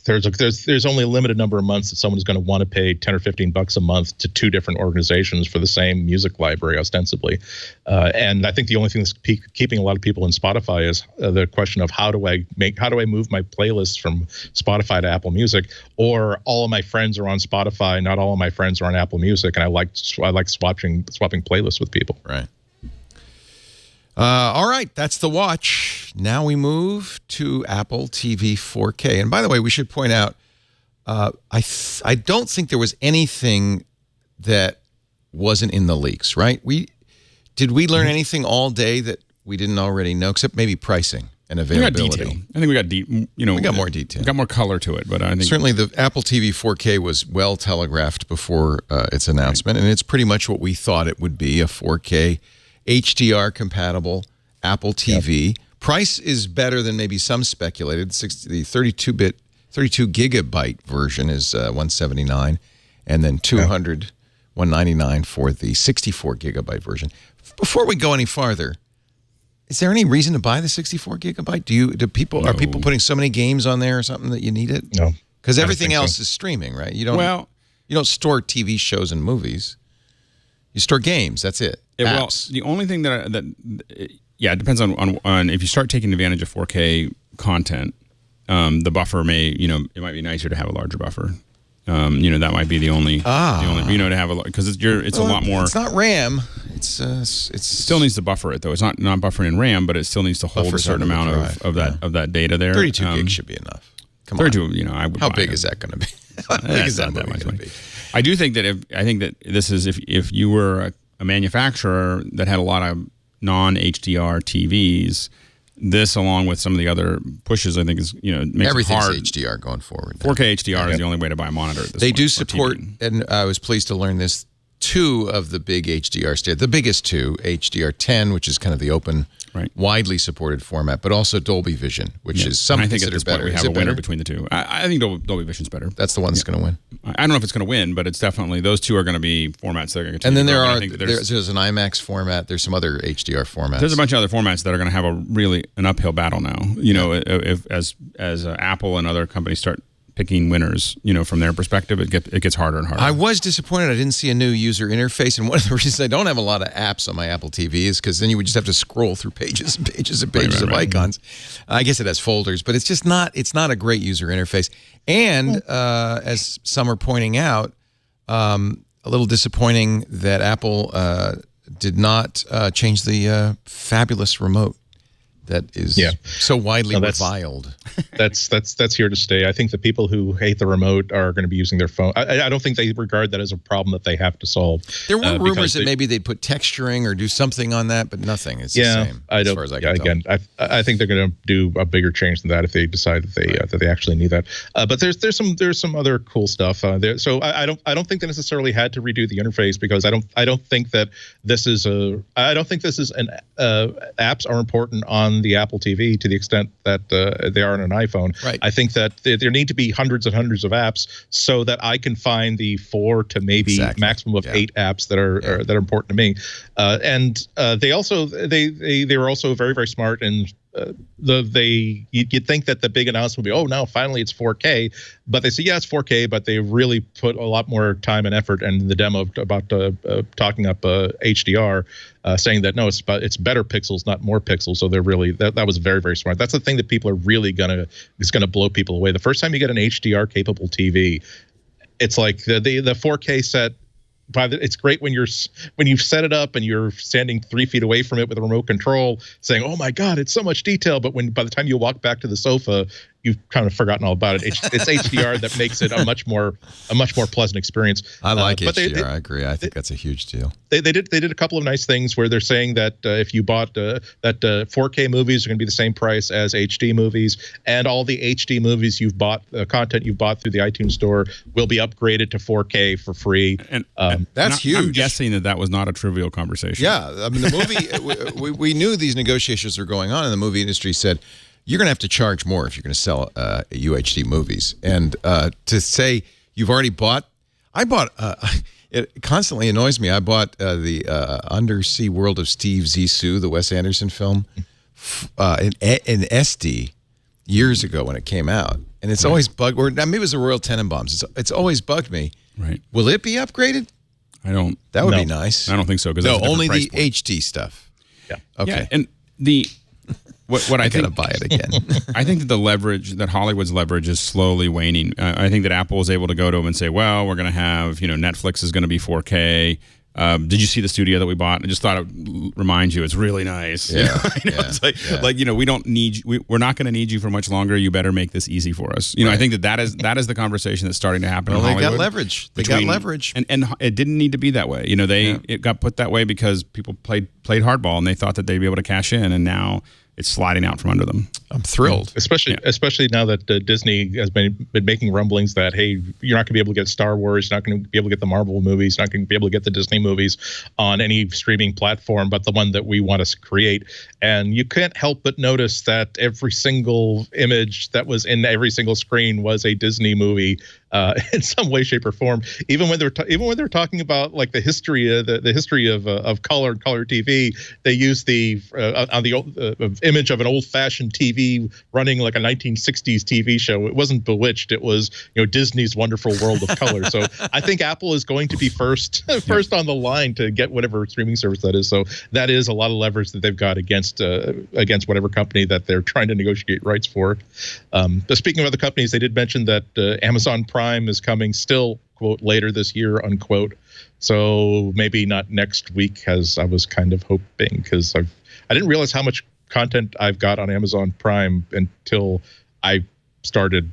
there's only a limited number of months that someone's going to want to pay $10 or $15 a month to two different organizations for the same music library, ostensibly. And I think the only thing that's keeping a lot of people in Spotify is the question of how do I move my playlists from Spotify to Apple Music, or all of my friends are on Spotify, not all of my friends are on Apple Music, and I like swapping playlists with people. Right. All right, that's the watch. Now we move to Apple TV 4K. And by the way, we should point out, I don't think there was anything that wasn't in the leaks, right? Did we learn anything all day that we didn't already know, except maybe pricing and availability? We got detail. I think we got more detail. We got more color to it, but I think certainly the Apple TV 4K was well telegraphed before its announcement, and it's pretty much what we thought it would be: a 4K HDR compatible Apple TV. Yep. Price is better than maybe some speculated. The 32 gigabyte version is $179, and then $199 for the 64 gigabyte version. Before we go any farther, is there any reason to buy the 64 gigabyte? Are people putting so many games on there or something that you need it? No, because everything else is streaming, right? You don't store TV shows and movies. You store games. That's it. Well, the only thing that it depends on if you start taking advantage of 4K content, the buffer it might be nicer to have a larger buffer. That might be the only to have because it's a lot more. It's not RAM. It still needs to buffer it though. It's not buffering in RAM, but it still needs to hold a certain amount of that data there. 32 gigs should be enough. Come 32, on. I would. How big is that going to be? How big is that movie going to be? I do think that this is if you were a manufacturer that had a lot of non-HDR TVs, this along with some of the other pushes, I think makes everything's it hard. HDR going forward. 4K HDR is the only way to buy a monitor. At this they point, do support, and I was pleased to learn this, two of the big HDR standards, the biggest two, HDR10, which is kind of the open, widely supported format, but also Dolby Vision, which is some considered better. We have a winner between the two. I think Dolby Vision's better. That's the one that's going to win. I don't know if it's going to win, but it's definitely, those two are going to be formats that are going to continue. And then there's an IMAX format. There's some other HDR formats. There's a bunch of other formats that are going to have an uphill battle now. You know, if as Apple and other companies start picking winners, you know, from their perspective, it gets harder and harder. I was disappointed I didn't see a new user interface, and one of the reasons I don't have a lot of apps on my Apple TV is because then you would just have to scroll through pages and pages and pages of icons. I guess it has folders, but it's just not a great user interface. And as some are pointing out, a little disappointing that Apple did not change the fabulous remote that is so widely reviled. That's here to stay. I think the people who hate the remote are going to be using their phone. I don't think they regard that as a problem that they have to solve. There were rumors that maybe they'd put texturing or do something on that, but nothing. It's the same as far as I can tell. I think they're going to do a bigger change than that if they decide that they actually need that. But there's some other cool stuff there. So I don't think they necessarily had to redo the interface, because I don't think that this is an apps are important on the Apple TV to the extent that they are on an iPhone. Right. I think that there need to be hundreds and hundreds of apps so that I can find the 4 to maybe maximum of 8 apps that are important to me. And they also they were also very, very smart, and you'd think that the big announcement would be, oh, now finally it's 4K, but they say, yeah, it's 4K, but they really put a lot more time and effort in the demo about talking up HDR, saying that no, it's better pixels, not more pixels. So they're really that was very, very smart. That's the thing that people are really gonna blow people away. The first time you get an HDR capable TV, it's like the 4K set. It's great when you've set it up and you're standing 3 feet away from it with a remote control, saying, "Oh my God, it's so much detail." But by the time you walk back to the sofa, you've kind of forgotten all about it. It's HDR that makes it a much more pleasant experience. I like HDR. I agree. I think that's a huge deal. They did a couple of nice things where they're saying that if you bought that 4K movies are going to be the same price as HD movies, and all the HD movies content you've bought through the iTunes store will be upgraded to 4K for free. And that's huge. I'm guessing that was not a trivial conversation. Yeah, I mean the movie. we knew these negotiations were going on, and the movie industry said, you're going to have to charge more if you're going to sell UHD movies. And to say you've already bought, it constantly annoys me. I bought the Undersea World of Steve Zissou, the Wes Anderson film, in SD years ago when it came out. And it's always bugged, or maybe it was the Royal Tenenbaums. It's always bugged me. Right. Will it be upgraded? That would be nice. I don't think so. No, only the HD stuff. Yeah. Okay. Yeah, and what I think, gotta buy it again. I think that Hollywood's leverage is slowly waning. I think that Apple is able to go to them and say, well, we're going to have, Netflix is going to be 4K. Did you see the studio that we bought? I just thought I'd remind you, it's really nice. Yeah, It's like we don't need you. We're not going to need you for much longer. You better make this easy for us. I think that is the conversation that's starting to happen in Hollywood. They got leverage. And it didn't need to be that way. It got put that way because people played hardball and they thought that they'd be able to cash in, and now it's sliding out from under them. I'm thrilled, especially now that Disney has been making rumblings that, hey, you're not going to be able to get Star Wars, you're not going to be able to get the Marvel movies, you're not going to be able to get the Disney movies on any streaming platform but the one that we want to create. And you can't help but notice that every single image that was in every single screen was a Disney movie in some way, shape, or form. Even when they're talking about like the history of color and color TV, they use the on the old, image of an old-fashioned TV running like a 1960s TV show. It wasn't Bewitched. It was Disney's Wonderful World of Color. So I think Apple is going to be first on the line to get whatever streaming service that is. So that is a lot of leverage that they've got against whatever company that they're trying to negotiate rights for. But speaking of other companies, they did mention that Amazon Prime is coming still, quote, later this year, unquote. So maybe not next week, as I was kind of hoping, because I didn't realize how much content I've got on Amazon Prime until I started.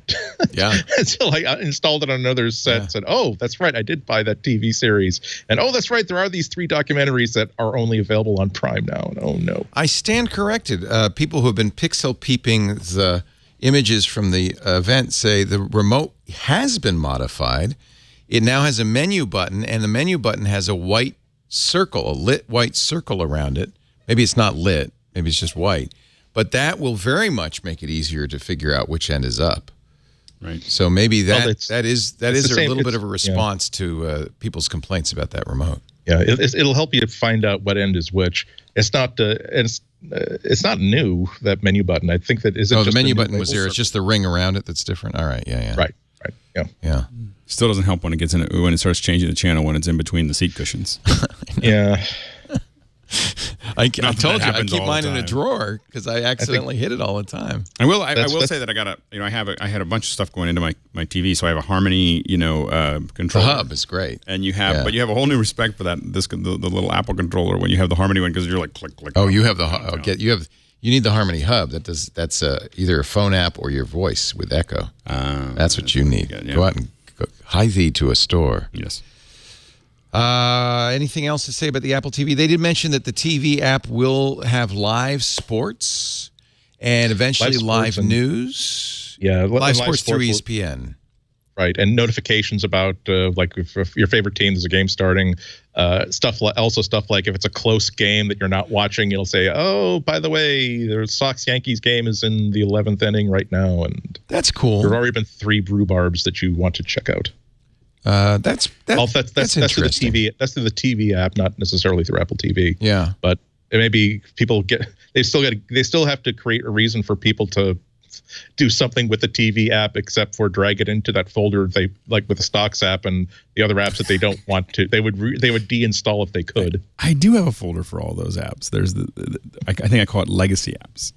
Yeah. Until I installed it on another set. Yeah. Said, oh, that's right, I did buy that TV series. And oh, that's right, there are these 3 documentaries that are only available on Prime now. And oh no. I stand corrected. People who have been pixel peeping the images from the event say the remote has been modified. It now has a menu button, and the menu button has a white circle, a lit white circle around it. Maybe it's not lit. Maybe it's just white. But that will very much make it easier to figure out which end is up. Right. So maybe that is a same, little bit of a response to people's complaints about that remote. Yeah, it'll help you to find out what end is which. It's not new, that menu button. I think that the menu button was there. It's just the ring around it that's different. All right, yeah. Right. Yeah. Still doesn't help when it gets when it starts changing the channel when it's in between the seat cushions. Yeah. I told you I keep mine in a drawer because I accidentally hit it all the time. I will say that I had a bunch of stuff going into my TV, so I have a Harmony controller. The hub is great, and you have a whole new respect for that the little Apple controller when you have the Harmony one because you're like click. Oh, you have you need the Harmony hub. That's either a phone app or your voice with Echo. That's what you need. Good, yeah. Go out and hie thee to a store. Yes. Anything else to say about the Apple TV? They did mention that the TV app will have live sports and eventually live news. Yeah, live sports through ESPN. Right, and notifications about like if your favorite team, there's a game starting. Stuff like if it's a close game that you're not watching, it'll say, "Oh, by the way, the Sox-Yankees game is in the 11th inning right now," and that's cool. There have already been 3 rhubarbs that you want to check out. That's through the TV. That's through the TV app, not necessarily through Apple TV. Yeah, but maybe people they still have to create a reason for people to do something with the TV app except for drag it into that folder they like with the Stocks app and the other apps that they don't want to. They would deinstall if they could. I do have a folder for all those apps. There's I think I call it legacy apps.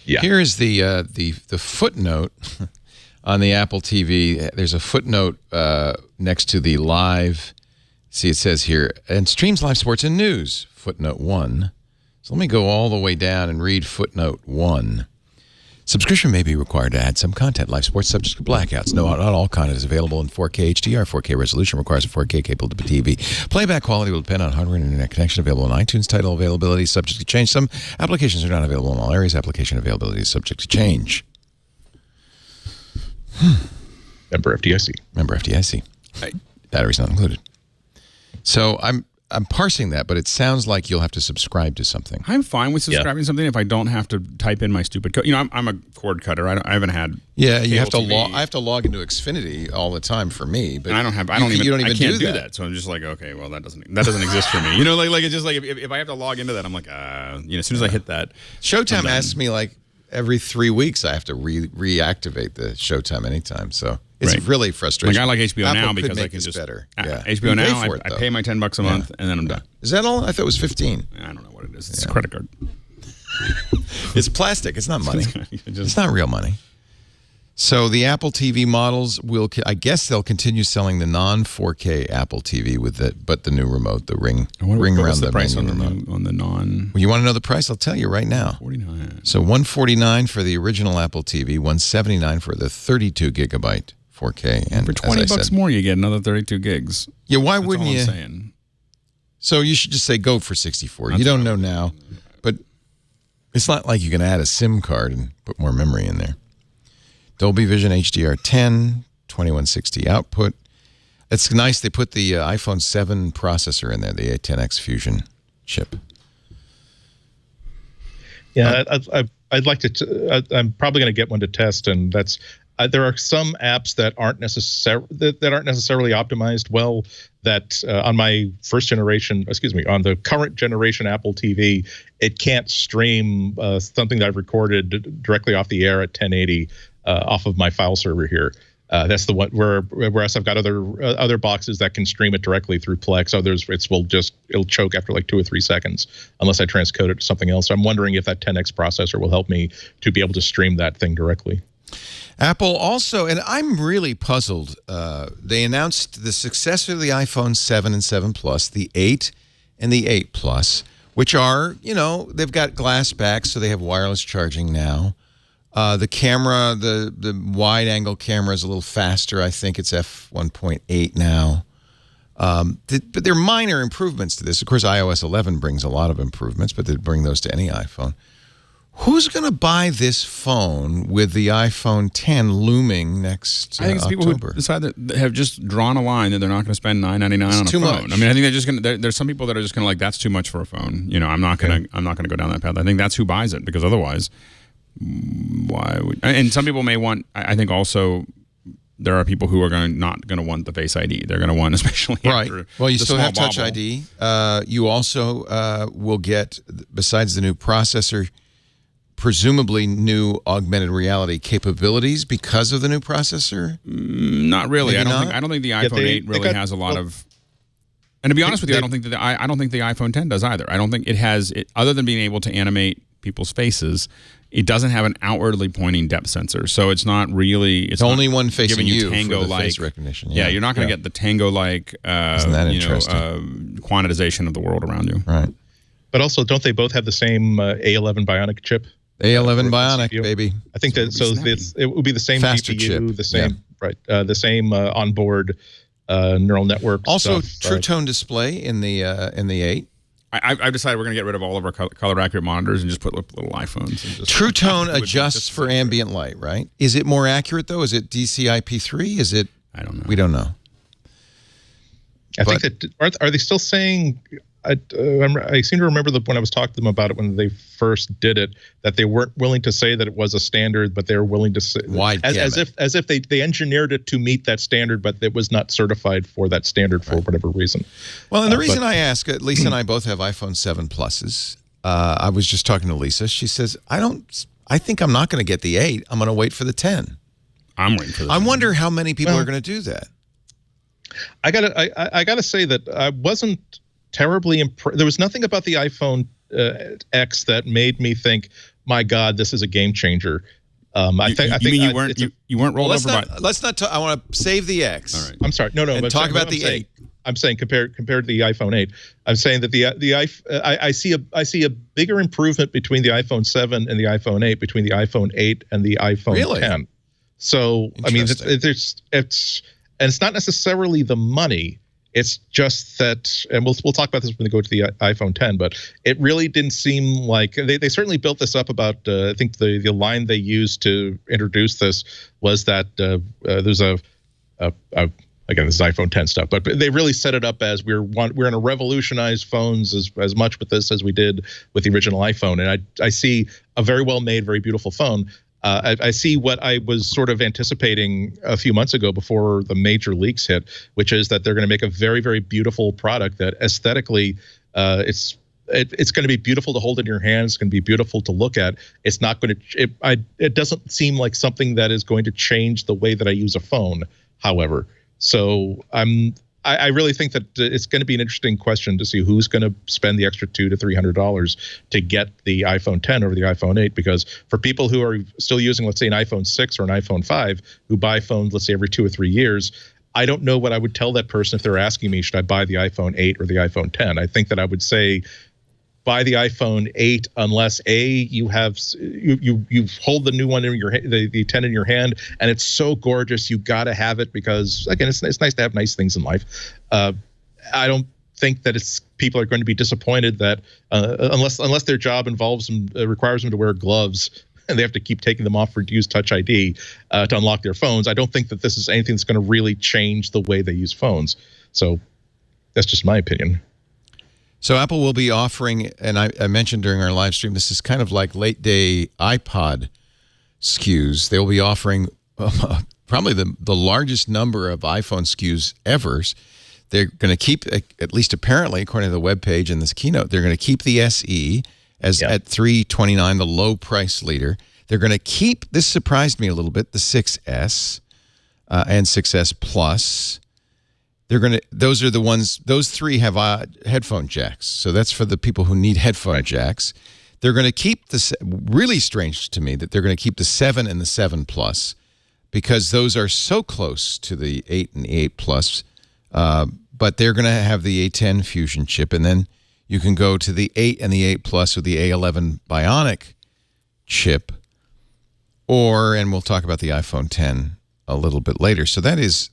Yeah. Here is the footnote on the Apple TV. There's a footnote next to the live. See, it says here, and streams live sports and news. Footnote 1. So let me go all the way down and read footnote 1. Subscription may be required to add some content. Live sports subject to blackouts. No, not all content is available in 4K HDR. 4K resolution requires a 4K capable TV. Playback quality will depend on hardware and internet connection. Available on iTunes. Title availability is subject to change. Some applications are not available in all areas. Application availability is subject to change. Member FDIC. Batteries not included. So I'm parsing that, but it sounds like you'll have to subscribe to something. I'm fine with subscribing to something if I don't have to type in my stupid code. I'm a cord cutter. I haven't had. Yeah, you have to log. I have to log into Xfinity all the time for me, but I can't do that. So I'm just like, okay, well that doesn't exist for me. Like it's just like if I have to log into that, I'm like, as soon as I hit that. Showtime asks me like every 3 weeks I have to reactivate the Showtime anytime. So. It's really frustrating. Like I like HBO Apple now because I can just better. HBO now. I pay my $10 a month and then I'm done. Is that all? I thought it was 15. I don't know what it is. It's a credit card. It's plastic. It's not money. It's not real money. So the Apple TV models I guess they'll continue selling the non-4K Apple TV with the new remote, the ring around the price menu on remote. the non. Well, you want to know the price? I'll tell you right now. $49. So $149 for the original Apple TV, $179 for the 32 gigabyte 4K, and for $20 more, you get another 32 gigs. Yeah, why wouldn't you? I'm saying. So you should just say go for 64. You don't know now, but it's not like you can add a SIM card and put more memory in there. Dolby Vision HDR10, 2160 output. It's nice they put the iPhone 7 processor in there, the A10X Fusion chip. Yeah, I'd like to. I'm probably going to get one to test, and that's. There are some apps that aren't necessarily optimized well. That on my on the current generation Apple TV, it can't stream something that I've recorded directly off the air at 1080 off of my file server here. That's the one whereas I've got other boxes that can stream it directly through Plex. Others it'll choke after like 2 or 3 seconds unless I transcode it to something else. So I'm wondering if that 10X processor will help me to be able to stream that thing directly. Apple also, and I'm really puzzled, they announced the successor of the iPhone 7 and 7 Plus, the 8 and the 8 Plus, which are, they've got glass backs, so they have wireless charging now. The camera, the wide-angle camera is a little faster. I think it's f1.8 now. But there are minor improvements to this. Of course, iOS 11 brings a lot of improvements, but they'd bring those to any iPhone. Who's going to buy this phone with the iPhone 10 looming next I think it's October? people who decide that have just drawn a line that they're not going to spend $9.99 on a too phone. much. I mean, I think they're just going to. There's some people that are just going to like, that's too much for a phone. You know, I'm not going to go down that path. I think that's who buys it, because otherwise, why would? And some people may want. I think also there are people who are not going to want the Face ID. They're going to want, especially after Well, you the still have small Touch bobble. ID. You also will get, besides the new processor, presumably new augmented reality capabilities because of the new processor. Not really. Maybe I don't think the iPhone 8 really has a lot of. And to be honest with you, I don't think that I don't think the iPhone 10 does either. I don't think it has it, other than being able to animate people's faces. It doesn't have an outwardly pointing depth sensor, so it's not really. It's only one facing giving you Tango for the like face recognition. Yeah, you're not going to get the Tango-like Isn't that interesting? quantization of the world around you. Right. But also, don't they both have the same A11 Bionic chip? A11 for Bionic, CPU? baby. I think that it would be the same Faster GPU, chip, the same the same onboard neural network. Also, stuff, True Tone display in the 8. I've decided we're going to get rid of all of our color accurate monitors and just put little iPhones. And just, True Tone would be adjusts just for ambient light, right? Is it more accurate though? Is it DCI-P3? Is it? I don't know. We don't know. I think that are they still saying? I seem to remember when I was talking to them about it when they first did it, that they weren't willing to say that it was a standard, but they were willing to say Wide as if they engineered it to meet that standard, but it was not certified for that standard for whatever reason. Well, and the reason I ask, Lisa and I both have iPhone 7 Pluses. I was just talking to Lisa. She says, I think I'm not going to get the 8. I'm going to wait for the 10. I'm waiting for. I wonder how many people are going to do that. I gotta say that I wasn't terribly impressed. There was nothing about the iPhone X that made me think, "My God, this is a game changer." I think you weren't rolled over by. Let's not talk. I want to save the X. All right. I'm sorry. No. And but talk about what the 8. I'm saying compared to the iPhone 8, I'm saying that I see a bigger improvement between the iPhone 7 and the iPhone 8, between the iPhone 8 and the iPhone 10. So I mean, it's not necessarily the money. It's just that, and we'll talk about this when we go to the iPhone 10, but it really didn't seem like they certainly built this up about. I think the line they used to introduce this was that there's again, this is iPhone 10 stuff, but they really set it up as we're going to revolutionize phones as much with this as we did with the original iPhone. And I see a very well made, very beautiful phone. I see what I was sort of anticipating a few months ago before the major leaks hit, which is that they're going to make a very, very beautiful product that aesthetically it's going to be beautiful to hold in your hands. It's going to be beautiful to look at. It's not going to it doesn't seem like something that is going to change the way that I use a phone, however. So I really think that it's going to be an interesting question to see who's going to spend the extra $200 to $300 to get the iPhone 10 over the iPhone 8. Because for people who are still using, let's say, an iPhone 6 or an iPhone 5, who buy phones, let's say, every 2 or 3 years, I don't know what I would tell that person if they're asking me, should I buy the iPhone 8 or the iPhone 10? I think that I would say, buy the iPhone 8 unless you hold the new one in your the 10 in your hand and it's so gorgeous you got to have it because again it's nice to have nice things in life. I don't think that people are going to be disappointed that unless their job involves them requires them to wear gloves and they have to keep taking them off to use Touch ID to unlock their phones. I don't think that this is anything that's going to really change the way they use phones. So that's just my opinion. So Apple will be offering, and I mentioned during our live stream, this is kind of like late day iPod SKUs. They will be offering probably the largest number of iPhone SKUs ever. They're going to keep, at least apparently, according to the webpage in this keynote, they're going to keep the SE at $329, the low price leader. They're going to keep, this surprised me a little bit, the 6S and 6S Plus. Those are the ones, those three have headphone jacks. So that's for the people who need headphone jacks. They're going to keep this, really strange to me that they're going to keep the 7 and the 7 Plus because those are so close to the 8 and the 8 Plus. But they're going to have the A10 Fusion chip. And then you can go to the 8 and the 8 Plus with the A11 Bionic chip. And we'll talk about the iPhone 10 a little bit later. So that is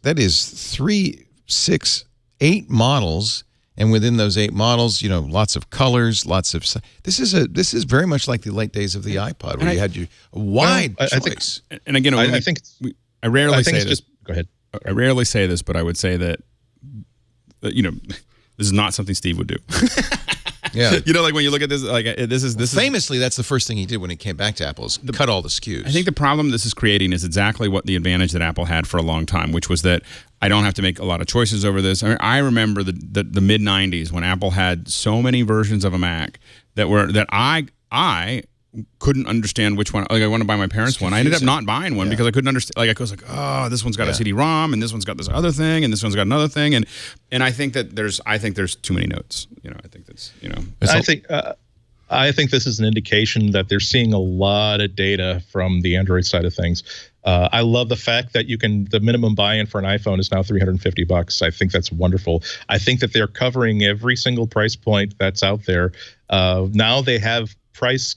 3, 6, 8 models And within those 8 models, lots of colors, lots of. This is very much like the late days of the iPod, where you had your wide choice. And again, I think I rarely say this. just go ahead. I rarely say this, but I would say that this is not something Steve would do. Yeah, like when you look at this, like this is famously that's the first thing he did when he came back to Apple is cut all the SKUs. I think the problem this is creating is exactly what the advantage that Apple had for a long time, which was that I don't have to make a lot of choices over this. I remember the mid '90s when Apple had so many versions of a Mac that I couldn't understand which one. Like I wanted to buy my parents' one. I ended up not buying one because I couldn't understand. Like I was like, oh, this one's got a CD-ROM, and this one's got this other thing, and this one's got another thing, and I think that there's too many notes. I think that's I think this is an indication that they're seeing a lot of data from the Android side of things. I love the fact that the minimum buy-in for an iPhone is now $350. I think that's wonderful. I think that they're covering every single price point that's out there. Now they have price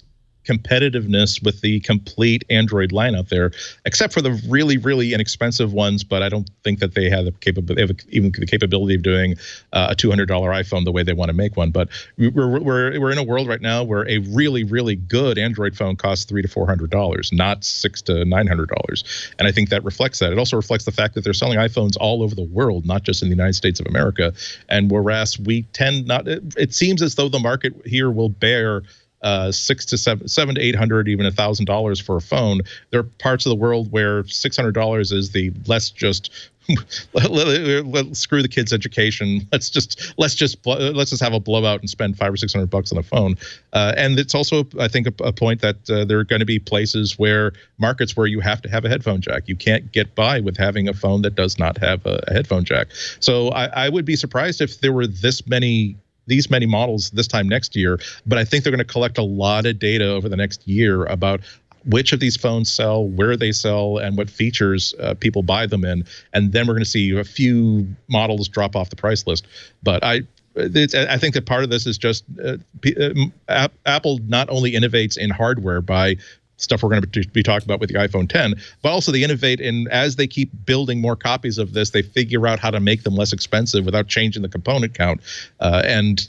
competitiveness with the complete Android line out there, except for the really, really inexpensive ones. But I don't think that they have the capability of doing a $200 iPhone the way they want to make one. But we're in a world right now where a really, really good Android phone costs $300 to $400, not $600 to $900. And I think that reflects that. It also reflects the fact that they're selling iPhones all over the world, not just in the United States of America. And whereas we tend not, it seems as though the market here will bear $600 to $700 to $800, even $1,000 for a phone. There are parts of the world where $600 is the let's just screw the kids' education. Let's just have a blowout and spend $500 or $600 on a phone. And it's also, I think, a point that there are going to be places markets where you have to have a headphone jack. You can't get by with having a phone that does not have a headphone jack. So I would be surprised if there were these many models this time next year, but I think they're going to collect a lot of data over the next year about which of these phones sell, where they sell, and what features people buy them in, and then we're going to see a few models drop off the price list. But I think that part of this is just Apple not only innovates in hardware by stuff we're going to be talking about with the iPhone 10, but also they innovate as they keep building more copies of this, they figure out how to make them less expensive without changing the component count. And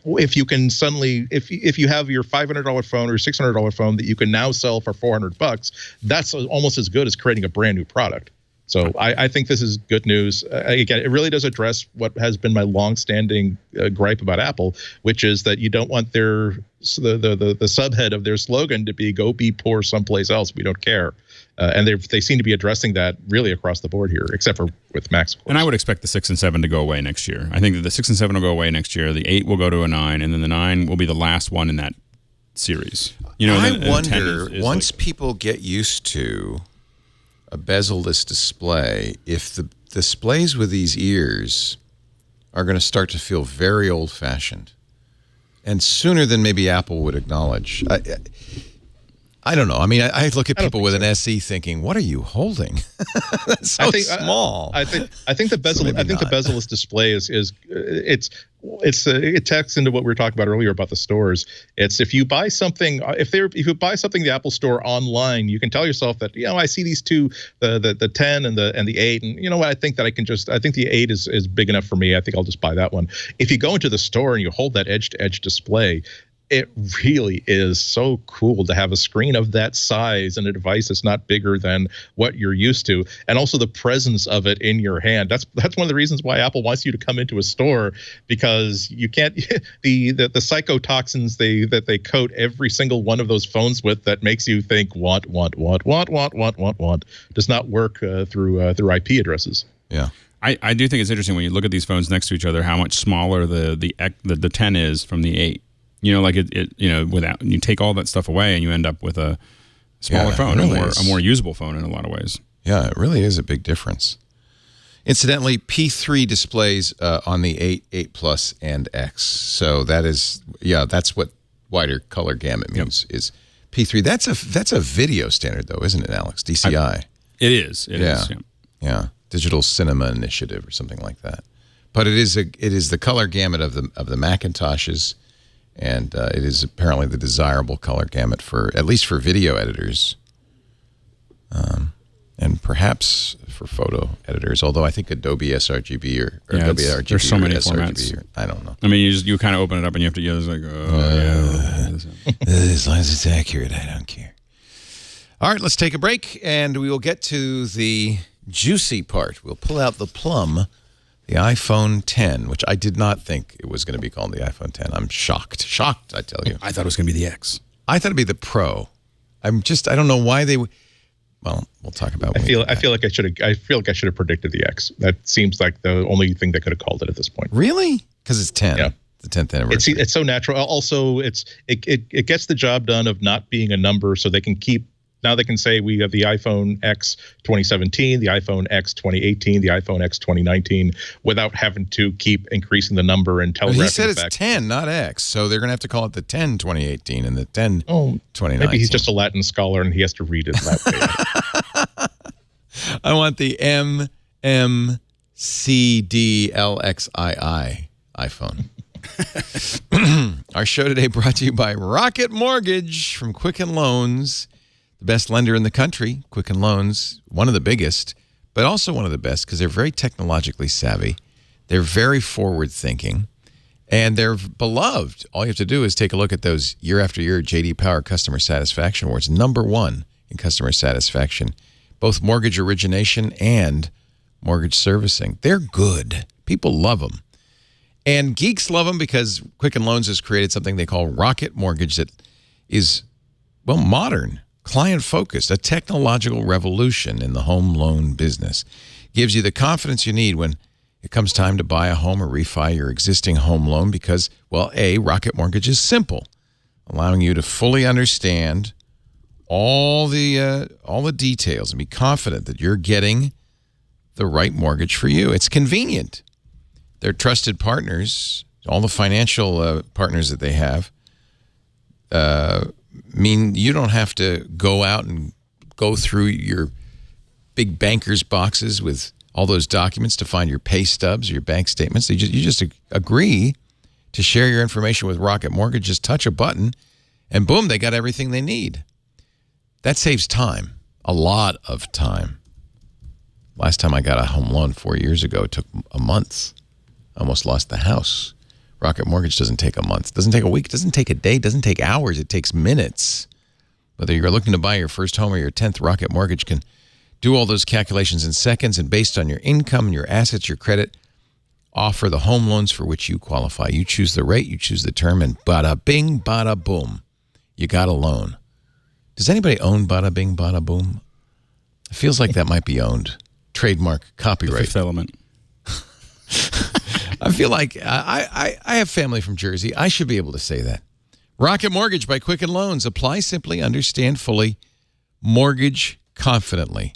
if you can suddenly, if you have your $500 phone or $600 phone that you can now sell for $400, that's almost as good as creating a brand new product. So I think this is good news. Again, it really does address what has been my longstanding gripe about Apple, which is that you don't want the subhead of their slogan to be "Go be poor someplace else. We don't care." And they seem to be addressing that really across the board here, except for with Macs. And I would expect the 6 and 7 to go away next year. I think that the 6 and 7 will go away next year. The 8 will go to a 9, and then the 9 will be the last one in that series. I wonder once people get used to a bezel-less display, if the displays with these ears are going to start to feel very old-fashioned, and sooner than maybe Apple would acknowledge. I don't know. I mean, I look at people with an SE thinking, "What are you holding? That's so small." I think the bezel. I think the bezel-less display it taps into what we were talking about earlier about the stores. It's if you buy something, if you buy something in the Apple Store online, you can tell yourself that I see these two, the 10 and the 8, and you know what, I think the 8 is big enough for me. I think I'll just buy that one. If you go into the store and you hold that edge-to-edge display, it really is so cool to have a screen of that size and a device that's not bigger than what you're used to, and also the presence of it in your hand. That's one of the reasons why Apple wants you to come into a store, because you can't the psychotoxins that they coat every single one of those phones with that makes you think want does not work through IP addresses. Yeah. I do think it's interesting when you look at these phones next to each other how much smaller the 10 is from the 8. Like without, you take all that stuff away and you end up with a smaller phone, really a more usable phone in a lot of ways. Yeah, it really is a big difference. Incidentally, P3 displays on the 8 Plus, and X. So that's what wider color gamut means. Is P3. That's a video standard though, isn't it, Alex? DCI. It is. It is. Yeah. Digital Cinema Initiative or something like that. But it is the color gamut of the Macintoshes. And it is apparently the desirable color gamut at least for video editors. and perhaps for photo editors, although I think Adobe sRGB or Adobe RGB there's so many sRGB formats. I don't know. I mean, you kind of open it up and you have to it's like, As long as it's accurate, I don't care. All right, let's take a break, and we will get to the juicy part. We'll pull out the plum, the iPhone 10, which I did not think it was going to be called the iPhone 10. I'm shocked. Shocked, I tell you. I thought it was going to be the X. I thought it'd be the Pro. I don't know why they would. Well, we'll talk about. I feel like I should have predicted the X. That seems like the only thing they could have called it at this point. Really? Because it's 10. Yeah. The 10th anniversary. It's so natural. Also, it gets the job done of not being a number, so they can keep. Now they can say we have the iPhone X 2017, the iPhone X 2018, the iPhone X 2019, without having to keep increasing the number and telegraphing. He said it's back. 10, not X, so they're going to have to call it the 10 2018 and the 10 2019. Maybe he's just a Latin scholar and he has to read it that way. I want the MMCDLXII iPhone. Our show today brought to you by Rocket Mortgage from Quicken Loans. The best lender in the country, Quicken Loans, one of the biggest, but also one of the best because they're very technologically savvy. They're very forward-thinking, and they're beloved. All you have to do is take a look at those year after year J.D. Power Customer Satisfaction Awards, #1 in customer satisfaction, both mortgage origination and mortgage servicing. They're good. People love them. And geeks love them because Quicken Loans has created something they call Rocket Mortgage that is, well, modern, client-focused, a technological revolution in the home loan business. Gives you the confidence you need when it comes time to buy a home or refi your existing home loan because, well, Rocket Mortgage is simple, allowing you to fully understand all the details and be confident that you're getting the right mortgage for you. It's convenient. They're trusted partners. All the financial partners that they have mean you don't have to go out and go through your big banker's boxes with all those documents to find your pay stubs, your bank statements. You just agree to share your information with Rocket Mortgage. Just touch a button, and boom, they got everything they need. That saves time, a lot of time. Last time I got a home loan 4 years ago, it took a month. I almost lost the house. Rocket Mortgage doesn't take a month, doesn't take a week, doesn't take a day, doesn't take hours. It takes minutes. Whether you're looking to buy your first home or your 10th, Rocket Mortgage can do all those calculations in seconds, and based on your income, your assets, your credit, offer the home loans for which you qualify. You choose the rate, you choose the term, and bada bing, bada boom, you got a loan. Does anybody own bada bing, bada boom? It feels like that might be owned. Trademark, copyright. The fifth element. I feel like I have family from Jersey. I should be able to say that. Rocket Mortgage by Quicken Loans. Apply simply, understand fully, mortgage confidently.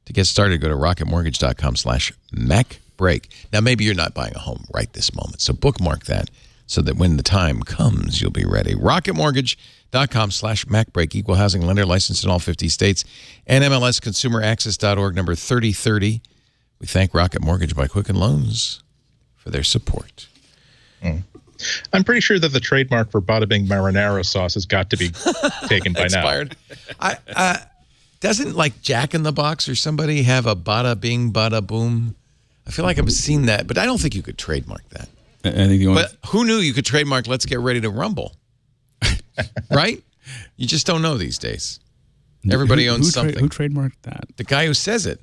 To get started, go to rocketmortgage.com/MacBreak. Now, maybe you're not buying a home right this moment, so bookmark that so that when the time comes, you'll be ready. rocketmortgage.com/MacBreak. Equal housing lender, licensed in all 50 states. NMLSconsumeraccess.org, number 3030. We thank Rocket Mortgage by Quicken Loans for their support. I'm pretty sure that the trademark for Bada Bing marinara sauce has got to be taken by Expired. Now. Doesn't like Jack in the Box or somebody have a Bada Bing Bada Boom? I feel like I've seen that, but I don't think you could trademark that. I think the only But who knew you could trademark Let's Get Ready to Rumble? Right? You just don't know these days. Everybody owns something. Who trademarked that? The guy who says it.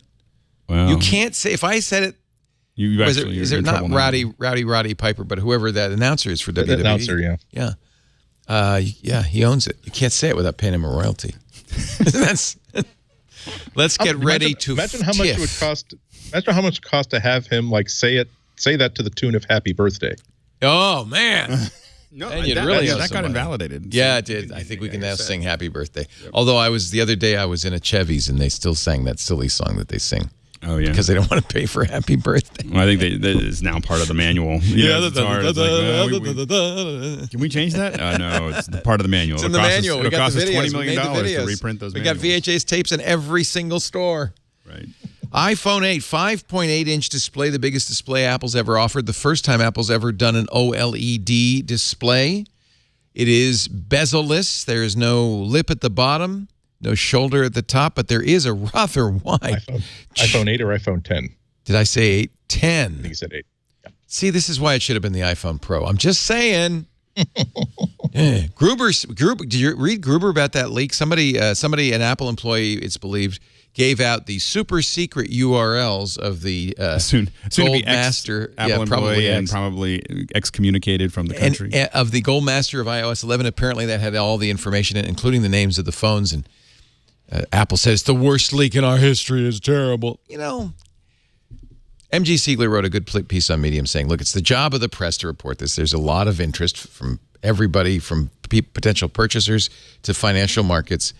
Well, You can't say, if I said it, is it not Rowdy Piper, but whoever that announcer is for WWE? The announcer, yeah. Yeah, he owns it. You can't say it without paying him a royalty. Let's get ready to imagine how much it would cost. Imagine how much it cost to have him say that to the tune of "Happy Birthday." Oh man, no, and you'd that, really that owe got somebody. invalidated. Yeah, it did. I think we can now sing "Happy Birthday." Although the other day I was in a Chevy's and they still sang that silly song that they sing. Oh yeah, because they don't want to pay for Happy Birthday. Well, I think that is now part of the manual. Can we change that? No, it's part of the manual. It's in the manual. It'll cost us $20 We million made the videos. to reprint those. We got VHS tapes in every single store. Right. iPhone 8, 5.8-inch display, the biggest display Apple's ever offered. The first time Apple's ever done an OLED display. It is bezel-less. There is no lip at the bottom. no shoulder at the top, but there is a rather wide iPhone 8 or iPhone 10. Did I say 8? 10. I think you said 8. Yeah. See, this is why it should have been the iPhone Pro. I'm just saying. Gruber, did you read Gruber about that leak? Somebody, an Apple employee, it's believed, gave out the super secret URLs of the soon Gold to be Master Apple employee and probably excommunicated from the country. And of the Gold Master of iOS 11. Apparently, that had all the information in, including the names of the phones. And Apple says the worst leak in our history is terrible. You know. MG Siegler wrote a good piece on Medium saying, look, it's the job of the press to report this. There's a lot of interest from everybody, from potential purchasers to financial markets.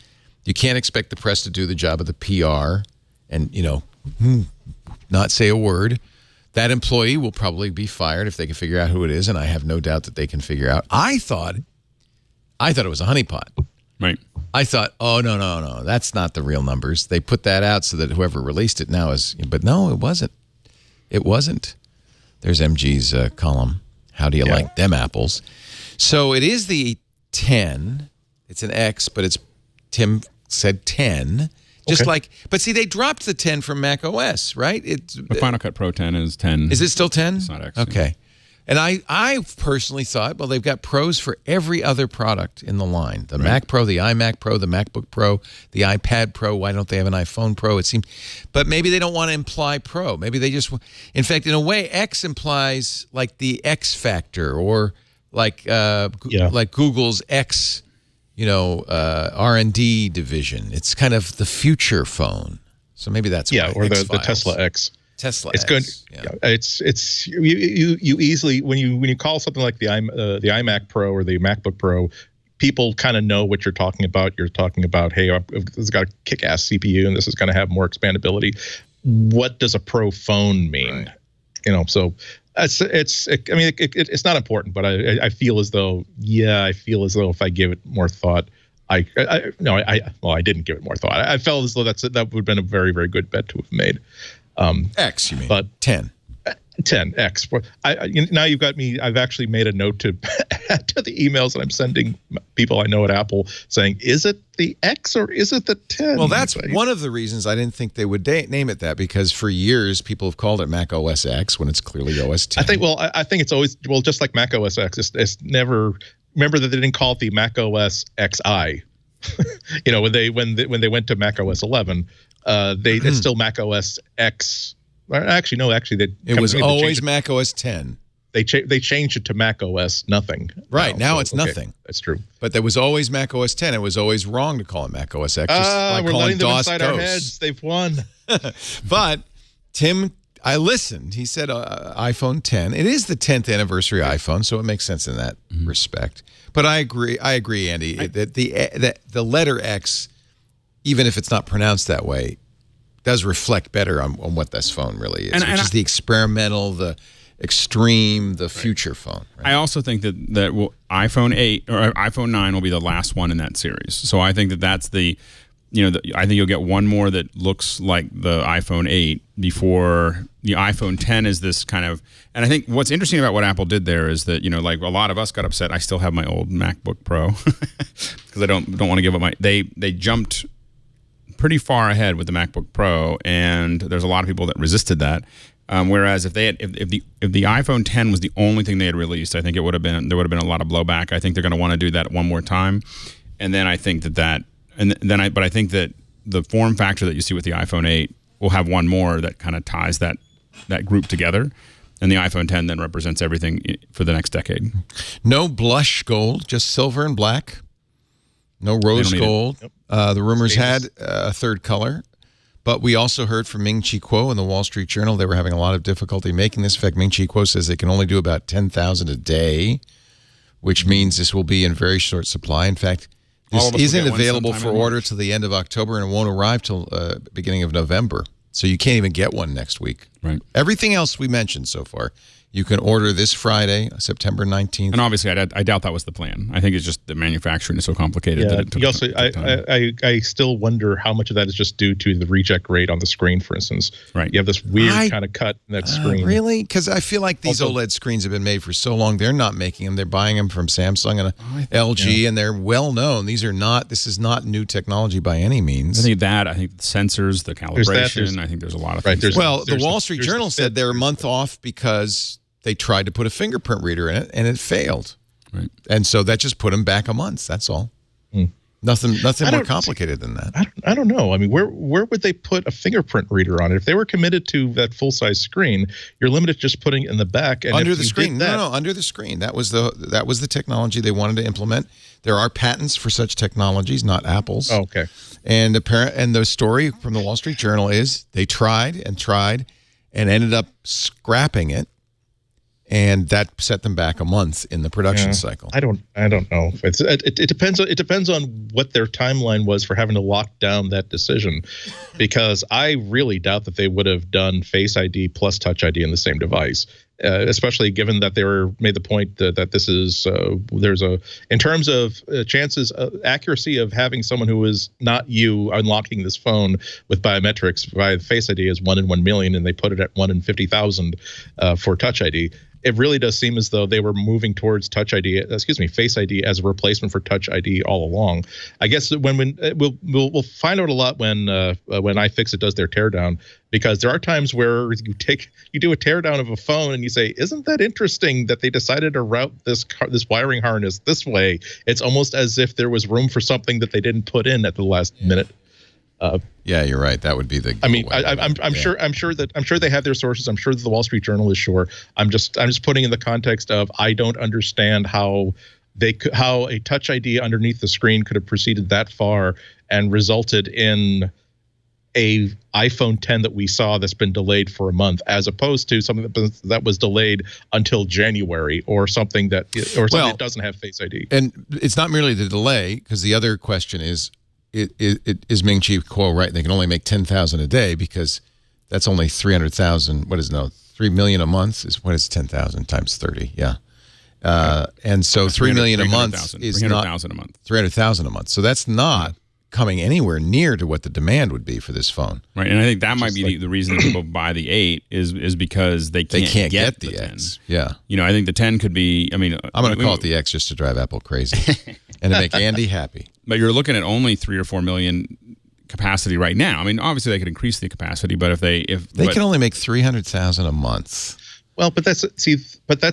You can't expect the press to do the job of the PR and, not say a word. That employee will probably be fired if they can figure out who it is, and I have no doubt that they can figure out. I thought it was a honeypot. Right. I thought, oh, no, that's not the real numbers. They put that out so that whoever released it now is, but no, it wasn't. It wasn't. There's MG's column. How do you like them apples? So it is the 10. It's an X, but it's, Tim said 10. Just like, but see, they dropped the 10 from Mac OS, right? The Final Cut Pro 10 is 10. Is it still 10? It's not X. Okay. And I personally thought, well, they've got pros for every other product in the line. The Mac Pro, the iMac Pro, the MacBook Pro, the iPad Pro. Why don't they have an iPhone Pro? It seems, but maybe they don't want to imply Pro. Maybe they just, in fact, in a way, X implies like the X factor or like Google's X, R&D division. It's kind of the future phone. So maybe that's why or the Tesla X. Tesla. It's good. Yeah. It's you easily when you call something like the iMac Pro or the MacBook Pro, people kind of know what you're talking about. You're talking about, hey, this has got a kick-ass CPU and this is going to have more expandability. What does a Pro phone mean? Right. So it's not important, but I feel as though if I give it more thought, I didn't give it more thought. I felt as though that would have been a very, very good bet to have made. X, you mean? But 10. 10X. Now you've got me. I've actually made a note to add to the emails that I'm sending people I know at Apple saying, is it the X or is it the 10? Well, that's one of the reasons I didn't think they would name it that, because for years people have called it Mac OS X when it's clearly OS 10. I think it's always, just like Mac OS X, it's never, remember that they didn't call it the Mac OS XI. When they went to Mac OS 11, it's still Mac OS X. It was always Mac OS 10. They changed it to Mac OS nothing. Right, now it's nothing. That's true. But there was always Mac OS 10. It was always wrong to call it Mac OS X. Just like we're letting them DOS inside our heads. They've won. But Tim, I listened. He said iPhone 10. It is the 10th anniversary iPhone, so it makes sense in that respect. But I agree, Andy, that the letter X, even if it's not pronounced that way, does reflect better on what this phone really is, which is the experimental, the extreme, the future phone. Right? I also think that iPhone 8 or iPhone 9 will be the last one in that series. So I think that's I think you'll get one more that looks like the iPhone 8 before the iPhone 10 is this kind of. And I think what's interesting about what Apple did there is that like a lot of us got upset. I still have my old MacBook Pro because I don't want to give up my. They jumped pretty far ahead with the MacBook Pro, and there's a lot of people that resisted that. Whereas if the iPhone 10 was the only thing they had released, I think there would have been a lot of blowback. I think they're going to want to do that one more time, and then I think but I think that the form factor that you see with the iPhone 8 will have one more that kind of ties that group together, and the iPhone 10 then represents everything for the next decade. No blush gold, just silver and black. No rose gold. Yep. The rumors had a third color, but we also heard from Ming-Chi Kuo in the Wall Street Journal. They were having a lot of difficulty making this. In fact, Ming-Chi Kuo says they can only do about 10,000 a day, which means this will be in very short supply. In fact, this isn't available for order till the end of October, and it won't arrive till beginning of November. So you can't even get one next week. Right. Everything else we mentioned so far, You can order this Friday, September 19th. And obviously, I doubt that was the plan. I think it's just the manufacturing is so complicated that it took time. I still wonder how much of that is just due to the reject rate on the screen, for instance. Right. You have this weird kind of cut in that screen. Really? Because I feel like these OLED screens have been made for so long. They're not making them. They're buying them from Samsung and LG, and they're well known. This is not new technology by any means. I think the sensors, the calibration, I think there's a lot of things. The Wall Street Journal said they're a month off because they tried to put a fingerprint reader in it, and it failed. Right. And so that just put them back a month. That's all. Nothing more complicated than that. I don't know. I mean, where would they put a fingerprint reader on it? If they were committed to that full-size screen, you're limited to just putting it in the back. And under the screen. No, under the screen. That was the technology they wanted to implement. There are patents for such technologies, not Apple's. Oh, okay. And the story from the Wall Street Journal is they tried and ended up scrapping it. And that set them back a month in the production cycle. I don't know. It depends. It depends on what their timeline was for having to lock down that decision, because I really doubt that they would have done Face ID plus Touch ID in the same device, especially given that they made the point that this is there's in terms of chances accuracy of having someone who is not you unlocking this phone with biometrics via Face ID is 1 in 1 million, and they put it at 1 in 50,000 for Touch ID. It really does seem as though they were moving towards Face ID as a replacement for Touch ID all along. I guess when we'll find out a lot when iFixit does their teardown, because there are times where you do a teardown of a phone and you say, isn't that interesting that they decided to route this wiring harness this way? It's almost as if there was room for something that they didn't put in at the last minute. Yeah, you're right. That would be the. I mean, I'm sure they have their sources. I'm sure that the Wall Street Journal is sure. I'm just putting in the context of I don't understand how a Touch ID underneath the screen could have proceeded that far and resulted in a iPhone 10 that we saw that's been delayed for a month, as opposed to something that was delayed until January, or something that doesn't have Face ID. And it's not merely the delay, because the other question is. Is Ming Chi Kuo right? They can only make 10,000 a day, because that's only 300,000. 3 million a month is 10,000 times 30? Yeah. And so 3 million a month is not 300,000 a month. 300,000 a month. So that's not coming anywhere near to what the demand would be for this phone. Right. And I think that might be the reason that people buy the 8 is because they can't get the X. 10. Yeah. You know, I think the 10 could be. I mean, I'm going to call it the X just to drive Apple crazy and to make Andy happy. But you're looking at only 3 or 4 million capacity right now. I mean, obviously they could increase the capacity, but if they can only make 300,000 a month. Well, but that's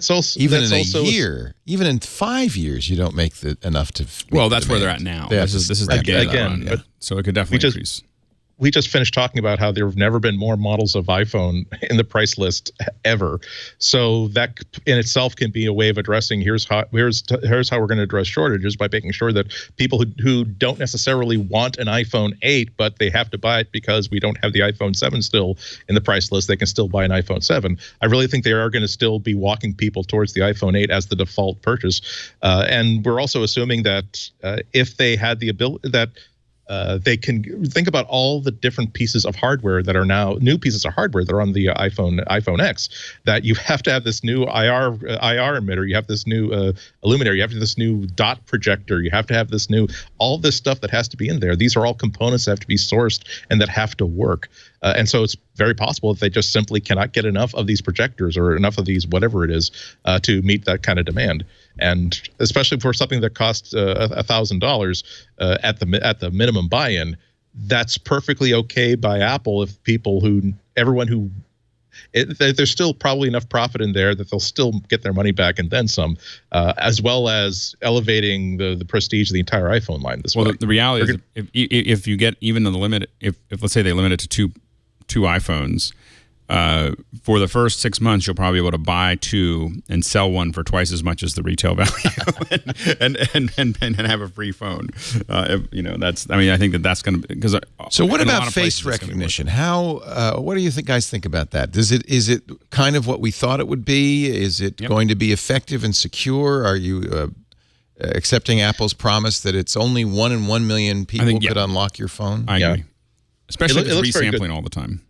also even in a year, even in 5 years, you don't make enough to. Well, that's where they're at now. This is the again, but so it could definitely increase. We just finished talking about how there have never been more models of iPhone in the price list ever. So that in itself can be a way of addressing here's how we're going to address shortages, by making sure that people who don't necessarily want an iPhone 8, but they have to buy it because we don't have the iPhone 7 still in the price list, they can still buy an iPhone 7. I really think they are going to still be walking people towards the iPhone 8 as the default purchase. And we're also assuming that if they had the ability that they can think about all the different pieces of hardware that are now new pieces of hardware that are on the iPhone X, that you have to have this new IR emitter, you have this new illuminator, you have this new dot projector, you have to have this new, all this stuff that has to be in there. These are all components that have to be sourced and that have to work. And so it's very possible that they just simply cannot get enough of these projectors or enough of these whatever it is to meet that kind of demand. And especially for something that costs $1,000 at the minimum buy-in, that's perfectly okay by Apple if there's still probably enough profit in there that they'll still get their money back and then some, as well as elevating the prestige of the entire iPhone line this way. Well, the reality is if you get even the limit, if let's say they limit it to two iPhones, for the first 6 months, you'll probably be able to buy 2 and sell 1 for twice as much as the retail value, and have a free phone. I think that's going to because. So what about face recognition? How? What do you guys think about that? Is it kind of what we thought it would be? Is it going to be effective and secure? Are you accepting Apple's promise that it's only 1 in 1 million people could unlock your phone? I agree. Especially if it's resampling all the time.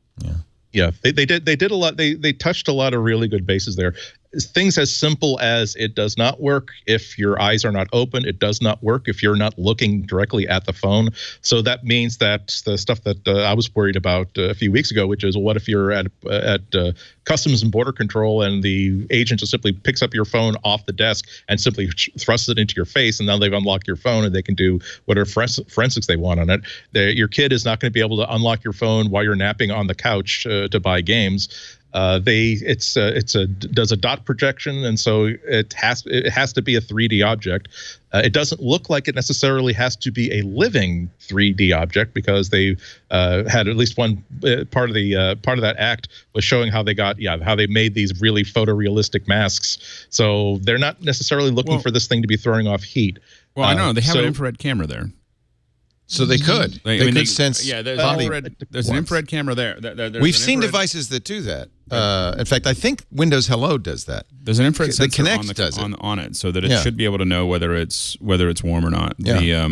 Yeah, they did a lot. They touched a lot of really good bases there. things as simple as it does not work if your eyes are not open. It does not work if you're not looking directly at the phone. So that means that the stuff that I was worried about a few weeks ago, which is what if you're at Customs and Border Control and the agent just simply picks up your phone off the desk and simply thrusts it into your face, and now they've unlocked your phone and they can do whatever forensics they want on it. Your kid is not going to be able to unlock your phone while you're napping on the couch to buy games. Does a dot projection, and so it has to be a 3D object. It doesn't look like it necessarily has to be a living 3D object, because they had at least one part of that act was showing how they made these really photorealistic masks. So they're not necessarily looking for this thing to be throwing off heat. Well, I know they have an infrared camera there. So they could. They could sense. Yeah, there's an infrared camera there. We've seen devices that do that. In fact, I think Windows Hello does that. There's an infrared sensor on it, so that it should be able to know whether it's warm or not. Yeah.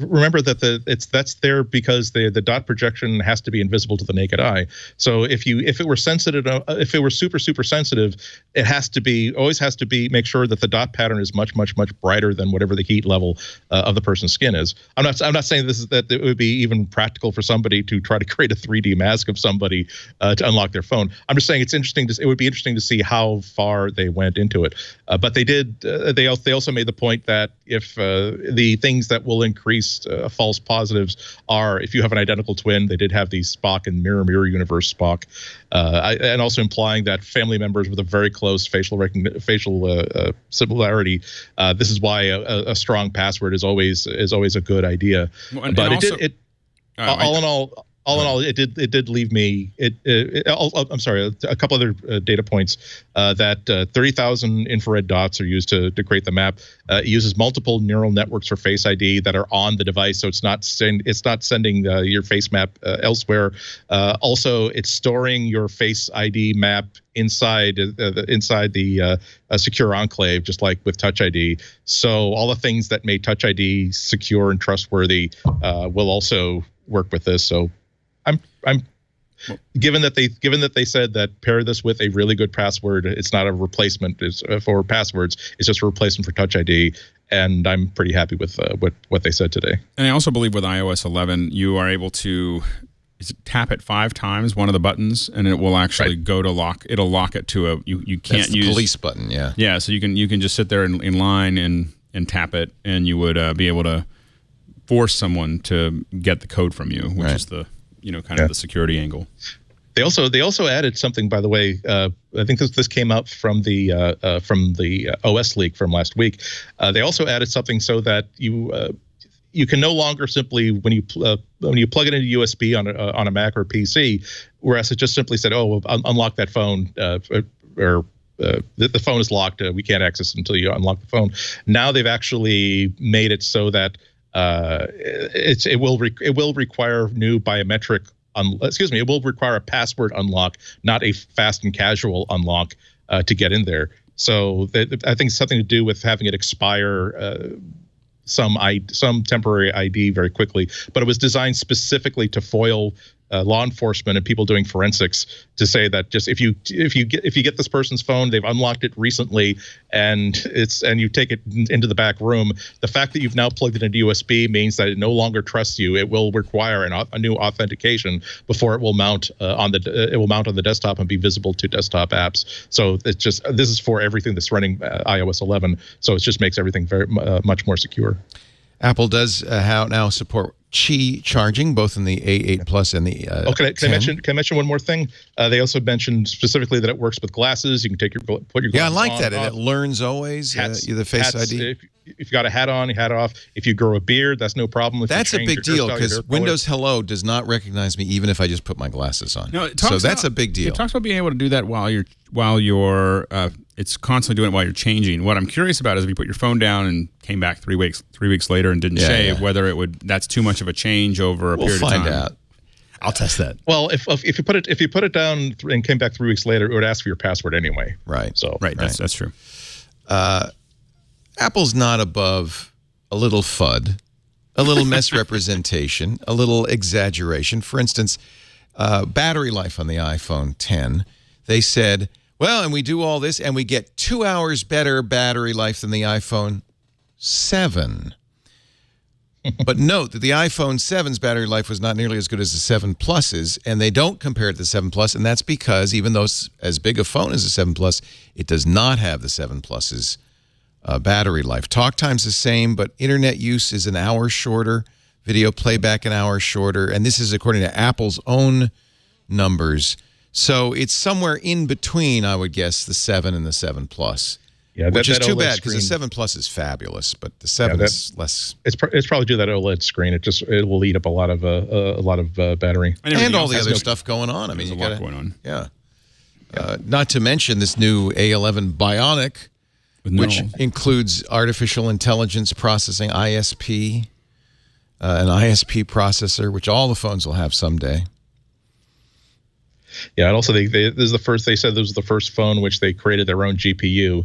Remember that that's there because the dot projection has to be invisible to the naked eye. So if it were sensitive, if it were super sensitive, it always has to be make sure that the dot pattern is much brighter than whatever the heat level of the person's skin is. I'm not saying that it would be even practical for somebody to try to create a 3D mask of somebody to unlock their phone. I'm just saying it would be interesting to see how far they went into it. But they did. They also made the point that if the things that will increase false positives are if you have an identical twin. They did have the Spock and Mirror Universe Spock, and also implying that family members with a very close facial similarity. This is why a strong password is always a good idea. Well, all in all, it did leave me. I'm sorry. A couple other data points. That 30,000 infrared dots are used to create the map. It uses multiple neural networks for Face ID that are on the device, so it's not sending your face map elsewhere. Also, it's storing your Face ID map inside the secure enclave, just like with Touch ID. So all the things that made Touch ID secure and trustworthy will also work with this. So I'm given that they said that pair this with a really good password, it's not a replacement for passwords, it's just a replacement for Touch ID, and I'm pretty happy with what they said today. And I also believe with iOS 11 you are able to tap it 5 times, one of the buttons, and it will actually go to lock. It'll lock it to a you can't That's the use police button. Yeah. So you can just sit there in line and tap it, and you would be able to force someone to get the code from you, which is the kind of the security angle. They also added something, by the way. I think this came out from the OS leak from last week. They also added something so that you can no longer simply when you plug it into USB on a Mac or PC, whereas it just simply said, unlock that phone or the phone is locked. We can't access it until you unlock the phone. Now they've actually made it so that it will require new biometric. It will require a password unlock, not a fast and casual unlock to get in there. So I think it's something to do with having it expire some temporary ID very quickly. But it was designed specifically to foil law enforcement and people doing forensics, to say that just if you get this person's phone, they've unlocked it recently, and you take it into the back room, the fact that you've now plugged it into USB means that it no longer trusts you. It will require a new authentication before it will mount on the desktop and be visible to desktop apps. So this is for everything that's running iOS 11. So it just makes everything very much more secure. Apple does now support Qi charging, both in the A8 Plus and the can I mention one more thing? They also mentioned specifically that it works with glasses. You can put your glasses on. Yeah, I like that. And it learns always the Face ID. If you got a hat on, hat off. If you grow a beard, that's no problem. That's a big deal, because Windows Hello does not recognize me even if I just put my glasses on. No, so that's a big deal. It talks about being able to do that while you're it's constantly doing it while you're changing. What I'm curious about is if you put your phone down and came back 3 weeks later and didn't shave, whether that's too much of a change over a period of time. We'll find out. I'll test that. Well, if you put it down and came back 3 weeks later, it would ask for your password anyway. Right. So that's true. Apple's not above a little FUD, a little misrepresentation, a little exaggeration. For instance, battery life on the iPhone 10, they said Well, and we do all this, and we get 2 hours better battery life than the iPhone 7. But note that the iPhone 7's battery life was not nearly as good as the 7 Plus's, and they don't compare it to the 7 Plus, and that's because even though it's as big a phone as the 7 Plus, it does not have the 7 Plus's battery life. Talk time's the same, but internet use is an hour shorter, video playback an hour shorter, and this is according to Apple's own numbers. So it's somewhere in between, I would guess, the 7 and the 7 Plus. Yeah, which is too OLED bad because the screen, 7 Plus is fabulous, but the 7 is less. It's probably due to that OLED screen. It will eat up a lot of battery and all the other stuff going on. I mean, there's a lot going on. Yeah. Not to mention this new A11 Bionic, which includes artificial intelligence processing, ISP, an ISP processor, which all the phones will have someday. Yeah, and also this is the first. They said this was the first phone which they created their own GPU,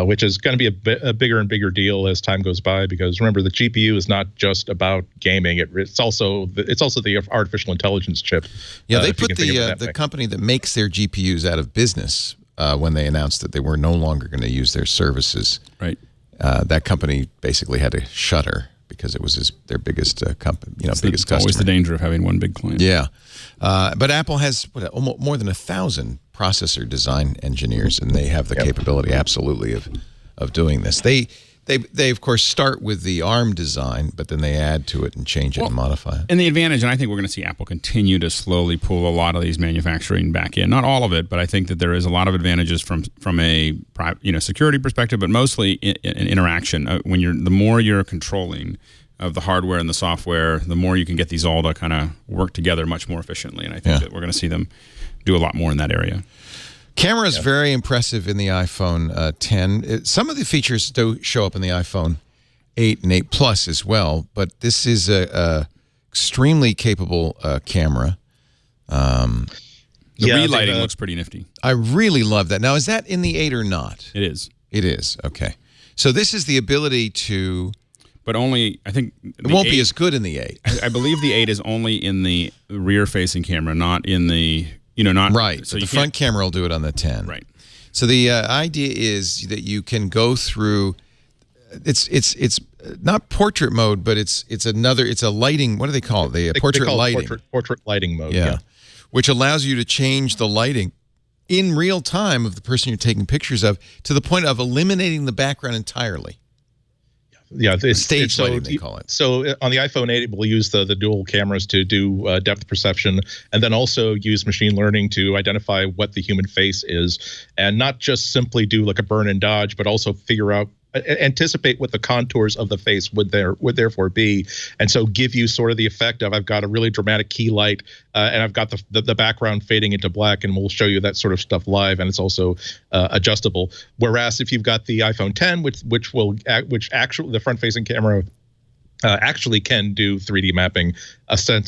which is going to be a bigger and bigger deal as time goes by. Because remember, the GPU is not just about gaming; it's also the artificial intelligence chip. Yeah, they put the company that makes their GPUs out of business when they announced that they were no longer going to use their services. Right. That company basically had to shutter because it was their biggest company, biggest customer. Always the danger of having one big client. Yeah, but Apple has more than 1,000 processor design engineers, and they have the capability absolutely of doing this. They of course start with the ARM design, but then they add to it and change it and modify it. And the advantage, and I think we're going to see Apple continue to slowly pull a lot of these manufacturing back in. Not all of it, but I think that there is a lot of advantages from a security perspective, but mostly in interaction. The more you're controlling of the hardware and the software, the more you can get these all to kind of work together much more efficiently. And I think that we're going to see them do a lot more in that area. Camera is very impressive in the iPhone 10. Some of the features do show up in the iPhone 8 and 8 Plus as well, but this is a extremely capable camera. The relighting looks pretty nifty. I really love that. Now, is that in the 8 or not? It is. It is. Okay. So this is the ability to... But only, I think... It won't be as good in the 8. I believe the 8 is only in the rear-facing camera, not in the... not right. So the front camera will do it on the 10. Right. So the idea is that you can go through. It's not portrait mode, but it's a lighting. What do they call it? The portrait lighting. Portrait lighting mode. Yeah. Which allows you to change the lighting in real time of the person you're taking pictures of to the point of eliminating the background entirely. Yeah, it's stage lighting, they call it. So on the iPhone 8, it will use the dual cameras to do depth perception, and then also use machine learning to identify what the human face is, and not just simply do like a burn and dodge, but also figure out, anticipate what the contours of the face would therefore be, and so give you sort of the effect of, I've got a really dramatic key light, and I've got the background fading into black, and we'll show you that sort of stuff live, and it's also adjustable. Whereas if you've got the iPhone 10, which actually the front-facing camera actually can do 3D mapping,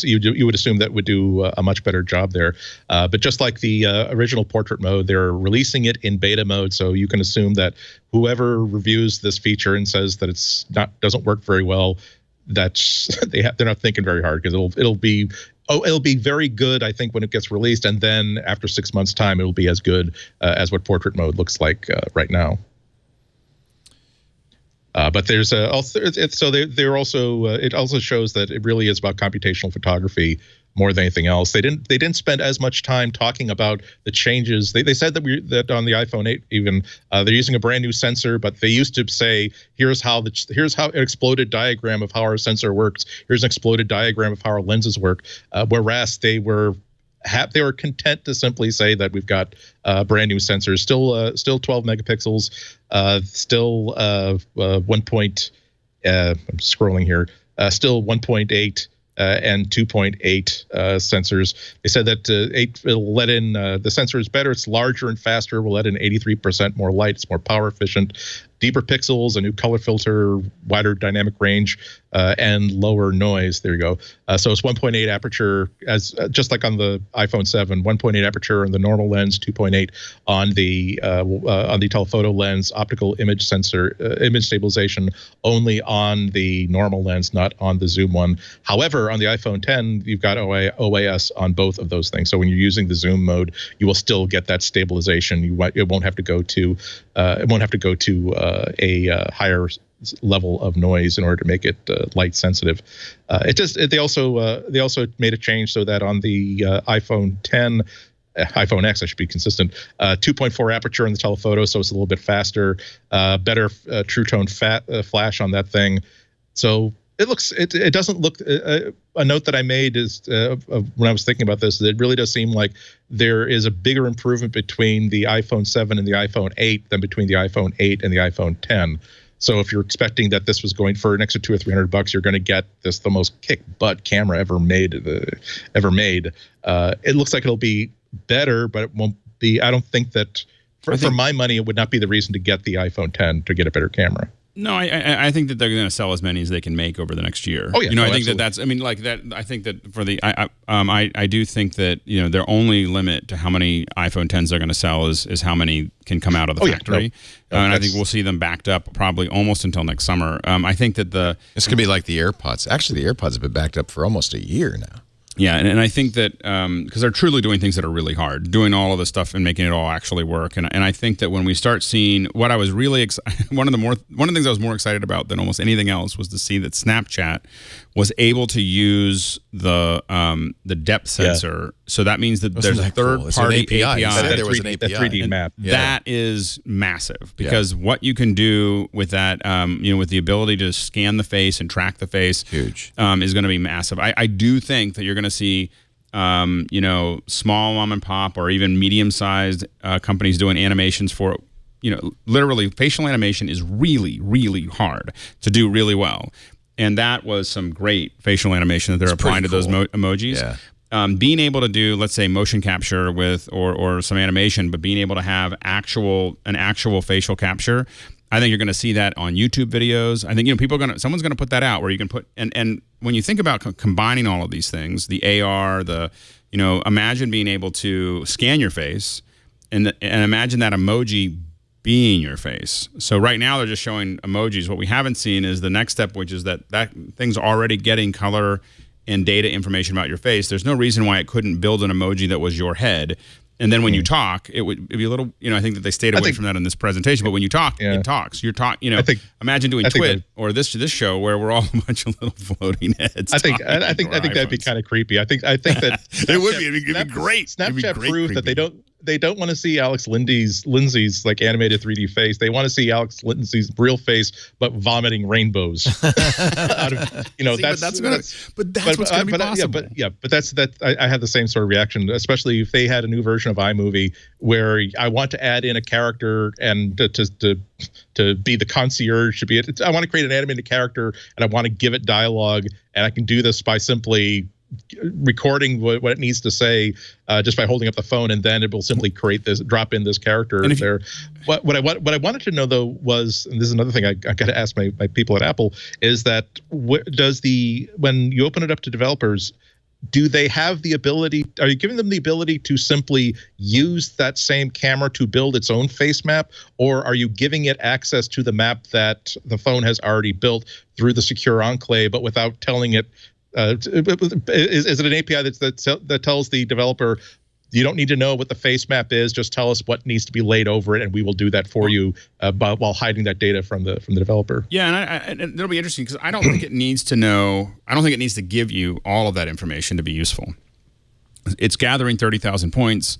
you would assume that would do a much better job there. But just like the original portrait mode, they're releasing it in beta mode, so you can assume that whoever reviews this feature and says that doesn't work very well, they're not thinking very hard, because it'll be very good, I think, when it gets released, and then after 6 months' time, it'll be as good as what portrait mode looks like right now. But there's it also shows that it really is about computational photography more than anything else. They didn't spend as much time talking about the changes. They said that on the iPhone 8 even they're using a brand new sensor, but they used to say, here's how an exploded diagram of how our sensor works. Here's an exploded diagram of how our lenses work. Whereas they were content to simply say that we've got brand new sensors, still 12 megapixels, still I'm scrolling here, still 1.8 and 2.8 sensors. They said that 8 will let in the sensor is better, it's larger and faster, will let in 83% more light, it's more power efficient. deeper pixels, a new color filter, wider dynamic range, and lower noise. There you go. So it's 1.8 aperture, as just like on the iPhone 7, 1.8 aperture on the normal lens, 2.8 on the telephoto lens, optical image sensor, image stabilization only on the normal lens, not on the zoom one. However, on the iPhone 10, you've got OAS on both of those things. So when you're using the zoom mode, you will still get that stabilization. It won't have to go to a higher level of noise in order to make it light sensitive. They also made a change so that on the iPhone 10. iPhone X, I should be consistent. 2.4 aperture in the telephoto, so it's a little bit faster. Better true tone flash on that thing. So it doesn't look. A note that I made is when I was thinking about this, it really does seem like there is a bigger improvement between the iPhone 7 and the iPhone 8 than between the iPhone 8 and the iPhone 10. So if you're expecting that this was going for an extra $200 or $300, you're going to get the most kick butt camera ever made. It looks like it'll be better, but it won't be. I don't think that for my money, it would not be the reason to get the iPhone 10 to get a better camera. No, I think that they're going to sell as many as they can make over the next year. Oh yeah, I think that's. I mean, like that. I think that for the. I do think that their only limit to how many iPhone 10s they're going to sell is how many can come out of the factory. And I think we'll see them backed up probably almost until next summer. I think that it's going to be like the AirPods. Actually, the AirPods have been backed up for almost a year now. Yeah, and I think that because they're truly doing things that are really hard, doing all of this stuff and making it all actually work. And I think that when we start seeing what I was really one of the things I was more excited about than almost anything else was to see that Snapchat was able to use the depth sensor. Yeah. So that means that there's a third-party API. There was an API. That 3D map. That is massive because what you can do with that, with the ability to scan the face and track the face, huge, is going to be massive. I do think that you're going to see, small mom and pop or even medium-sized companies doing animations for, literally facial animation is really, really hard to do really well. And that was some great facial animation that they're applying to those emojis. Yeah. Being able to do, let's say, motion capture with or some animation, but being able to have an actual facial capture, I think you're going to see that on YouTube videos. I think someone's going to put that out where you can put and when you think about combining all of these things, the AR, imagine being able to scan your face and imagine that emoji being your face. So right now they're just showing emojis. What we haven't seen is the next step, which is that thing's already getting color and data information about your face. There's no reason why it couldn't build an emoji that was your head. And then when you talk, it'd be a little, I think that they stayed away from that in this presentation, but when you talk, it talks. Imagine doing Twit or this show where we're all a bunch of little floating heads. I think that'd be kind of creepy. I think that it would be. It'd be great. Snapchat proved that they don't want to see Alex Lindsay's like animated 3D face. They want to see Alex Lindsay's real face, but vomiting rainbows. That's what's going to be possible. I had the same sort of reaction, especially if they had a new version of iMovie where I want to add in a character and to be the concierge, I want to create an animated character and I want to give it dialogue, and I can do this by simply recording what it needs to say just by holding up the phone, and then it will simply drop in this character there. What I wanted to know though was, and this is another thing I got to ask my people at Apple, is that when you open it up to developers, do they have the ability? Are you giving them the ability to simply use that same camera to build its own face map, or are you giving it access to the map that the phone has already built through the secure enclave, but without telling it? Is it an API that tells the developer, you don't need to know what the face map is, just tell us what needs to be laid over it, and we will do that for you, while hiding that data from the developer? Yeah, and it'll be interesting because I don't think it needs to know. I don't think it needs to give you all of that information to be useful. It's gathering 30,000 points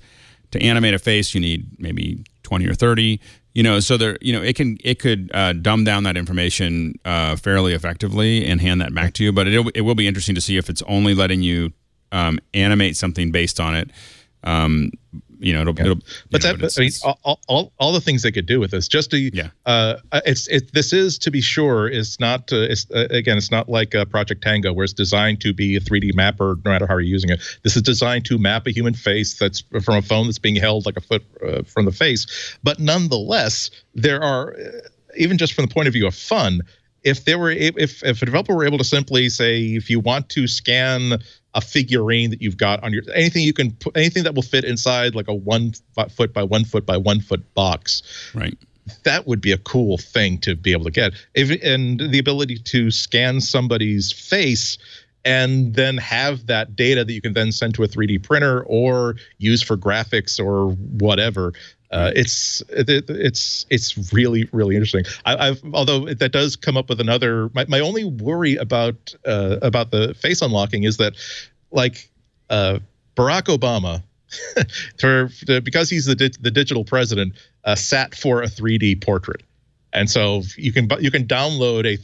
to animate a face. You need maybe 20 or 30. So there, it could dumb down that information fairly effectively and hand that back to you. But it will be interesting to see if it's only letting you animate something based on it. All the things they could do with this, just to this is, to be sure, it's not it's not like Project Tango where it's designed to be a 3D mapper no matter how you're using it. This is designed to map a human face that's from a phone that's being held like a foot from the face. But nonetheless, there are even just from the point of view of fun, if a developer were able to simply say, if you want to scan a figurine that you've got on your anything that will fit inside like a 1 foot by 1 foot by 1 foot box, right? That would be a cool thing to be able to get. And the ability to scan somebody's face and then have that data that you can then send to a 3D printer or use for graphics or whatever. It's really, really interesting. Although that does come up with another. My only worry about the face unlocking is that, like, Barack Obama, because he's the digital president, sat for a 3D portrait. And so you can download a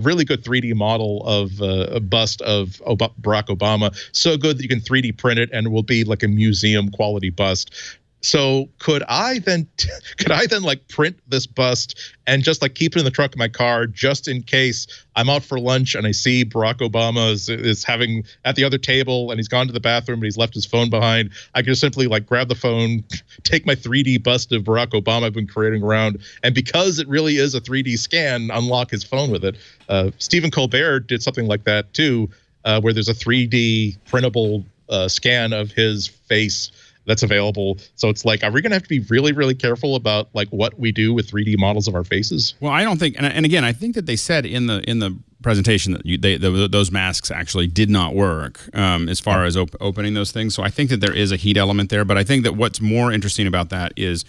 really good 3D model of a bust of Barack Obama, so good that you can 3D print it and it will be like a museum quality bust. So could I then like print this bust and just like keep it in the trunk of my car just in case I'm out for lunch and I see Barack Obama is having at the other table and he's gone to the bathroom and he's left his phone behind. I can just simply like grab the phone, take my 3D bust of Barack Obama I've been creating around, and because it really is a 3D scan, unlock his phone with it. Stephen Colbert did something like that too, where there's a 3D printable scan of his face that's available. So it's like, are we going to have to be really, really careful about like what we do with 3D models of our faces? Well, I don't think, and again, I think that they said in the presentation that those masks actually did not work as far as opening those things. So I think that there is a heat element there. But I think that what's more interesting about that is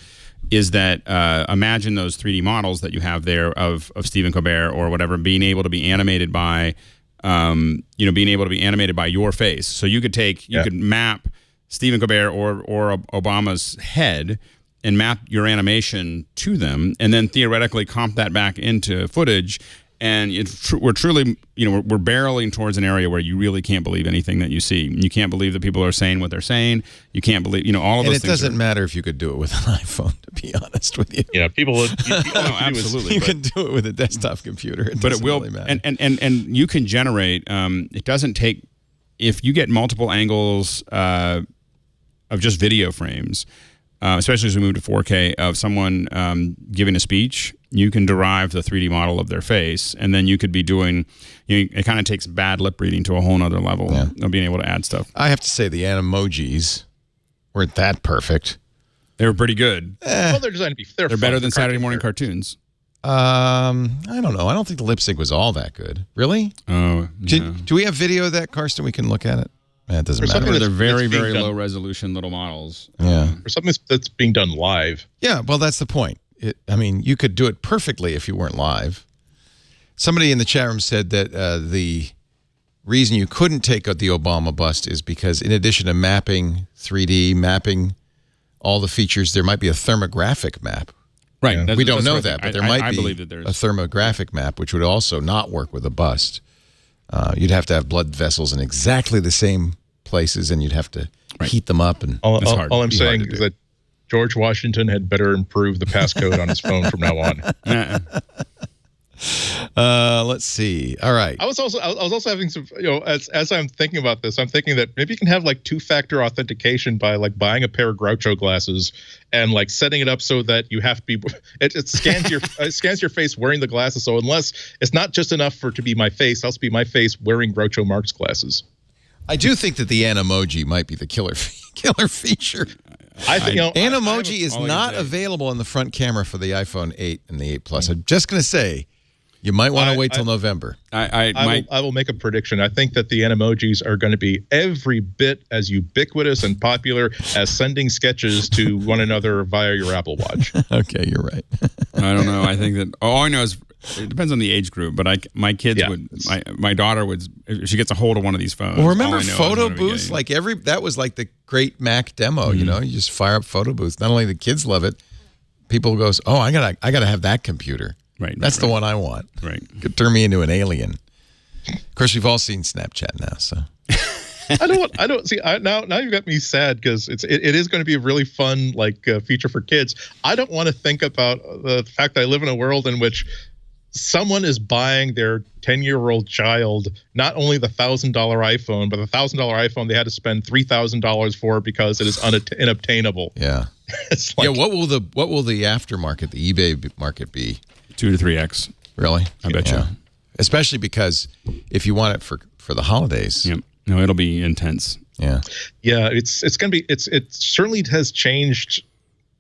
that imagine those 3D models that you have there of Stephen Colbert or whatever being able to be animated by, being able to be animated by your face. So you could could map Stephen Colbert or Obama's head and map your animation to them, and then theoretically comp that back into footage. And we're truly, we're barreling towards an area where you really can't believe anything that you see. You can't believe that people are saying what they're saying. You can't believe, all of those things. And it doesn't matter if you could do it with an iPhone, to be honest with you. Yeah, people would. Absolutely. You can do it with a desktop computer. But it will, really matter. And you can generate. It doesn't take, if you get multiple angles of just video frames, especially as we move to 4K, of someone giving a speech, you can derive the 3D model of their face, and then you could be doing, it kind of takes bad lip reading to a whole nother level of being able to add stuff. I have to say the Animojis weren't that perfect. They were pretty good. Well, they're designed to be, they're better than Saturday morning cartoons. I don't know. I don't think the lip sync was all that good. Really? Oh, yeah. Do we have video of that, Karsten? We can look at it. It doesn't matter. They're very, very low resolution little models. Yeah. For something that's being done live. Yeah, well, that's the point. You could do it perfectly if you weren't live. Somebody in the chat room said that the reason you couldn't take out the Obama bust is because in addition to mapping 3D, mapping all the features, there might be a thermographic map. Right. Yeah. We don't know that, but there might be believe that there's a thermographic map, which would also not work with a bust. You'd have to have blood vessels in exactly the same places, and you'd have to heat them up. And all I'm saying is that George Washington had better improve the passcode on his phone from now on. Let's see. All right. I was also having some, as I'm thinking about this, I'm thinking that maybe you can have like 2-factor authentication by like buying a pair of Groucho glasses and like setting it up so that you have to be, it scans your scans your face wearing the glasses. So unless it's not just enough for it to be my face, it has to be my face wearing Groucho Marx glasses. I do think that the Animoji might be the killer feature. I think Animoji is not available in the front camera for the iPhone 8 and the 8 Plus. I'm just going to say, you might want to wait till November. I will make a prediction. I think that the Animojis are going to be every bit as ubiquitous and popular as sending sketches to one another via your Apple Watch. Okay, you're right. I don't know. I think that all I know is it depends on the age group, but my kids would, my daughter would, if she gets a hold of one of these phones. Well, remember photo booths? Like that was like the great Mac demo. You just fire up photo booths. Not only the kids love it, people goes, oh, I gotta have that computer. Right. That's the one I want. Right. Could turn me into an alien. Of course, we've all seen Snapchat now, so. I don't see. Now you've got me sad because it is going to be a really fun feature for kids. I don't want to think about the fact that I live in a world in which someone is buying their 10-year-old child not only the $1,000 iPhone, but the $1,000 iPhone they had to spend $3,000 for because it is unobtainable. Yeah. It's like, What will the aftermarket, the eBay market be? 2 to 3x. Really? I bet you. Especially because if you want it for the holidays. Yep. No, it'll be intense. Yeah. Yeah, it's going to be it certainly has changed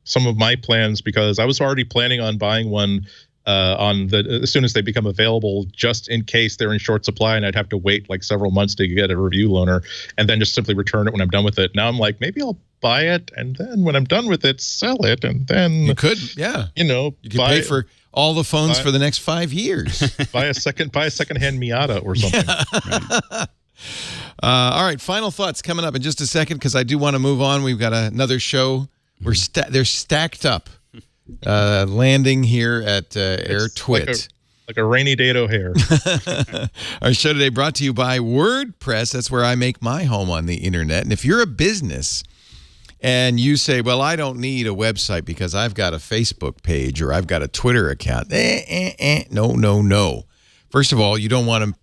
some of my plans because I was already planning on buying one as soon as they become available, just in case they're in short supply and I'd have to wait like several months to get a review loaner and then just simply return it when I'm done with it. Now I'm like, maybe I'll buy it and then when I'm done with it, sell it, and then you could, yeah, you could pay for all the phones for the next 5 years. buy a secondhand Miata or something. Yeah. All right, final thoughts coming up in just a second because I do want to move on. We've got another show. They're stacked up. Landing here at Air Twit. Like a rainy day at O'Hare. Our show today brought to you by WordPress. That's where I make my home on the internet. And if you're a business and you say, well, I don't need a website because I've got a Facebook page or I've got a Twitter account. No. First of all, you don't want to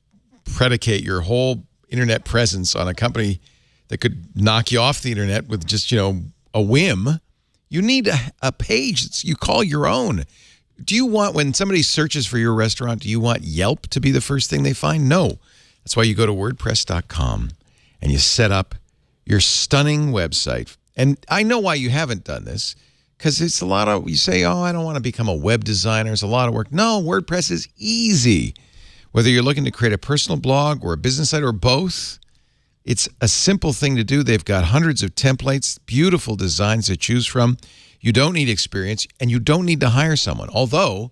predicate your whole internet presence on a company that could knock you off the internet with just, a whim. You need a page that you call your own. Do you want, when somebody searches for your restaurant, do you want Yelp to be the first thing they find? No. That's why you go to WordPress.com and you set up your stunning website. And I know why you haven't done this, because it's a lot of, you say, oh, I don't want to become a web designer. It's a lot of work. No, WordPress is easy. Whether you're looking to create a personal blog or a business site or both, it's a simple thing to do. They've got hundreds of templates, beautiful designs to choose from. You don't need experience, and you don't need to hire someone. Although,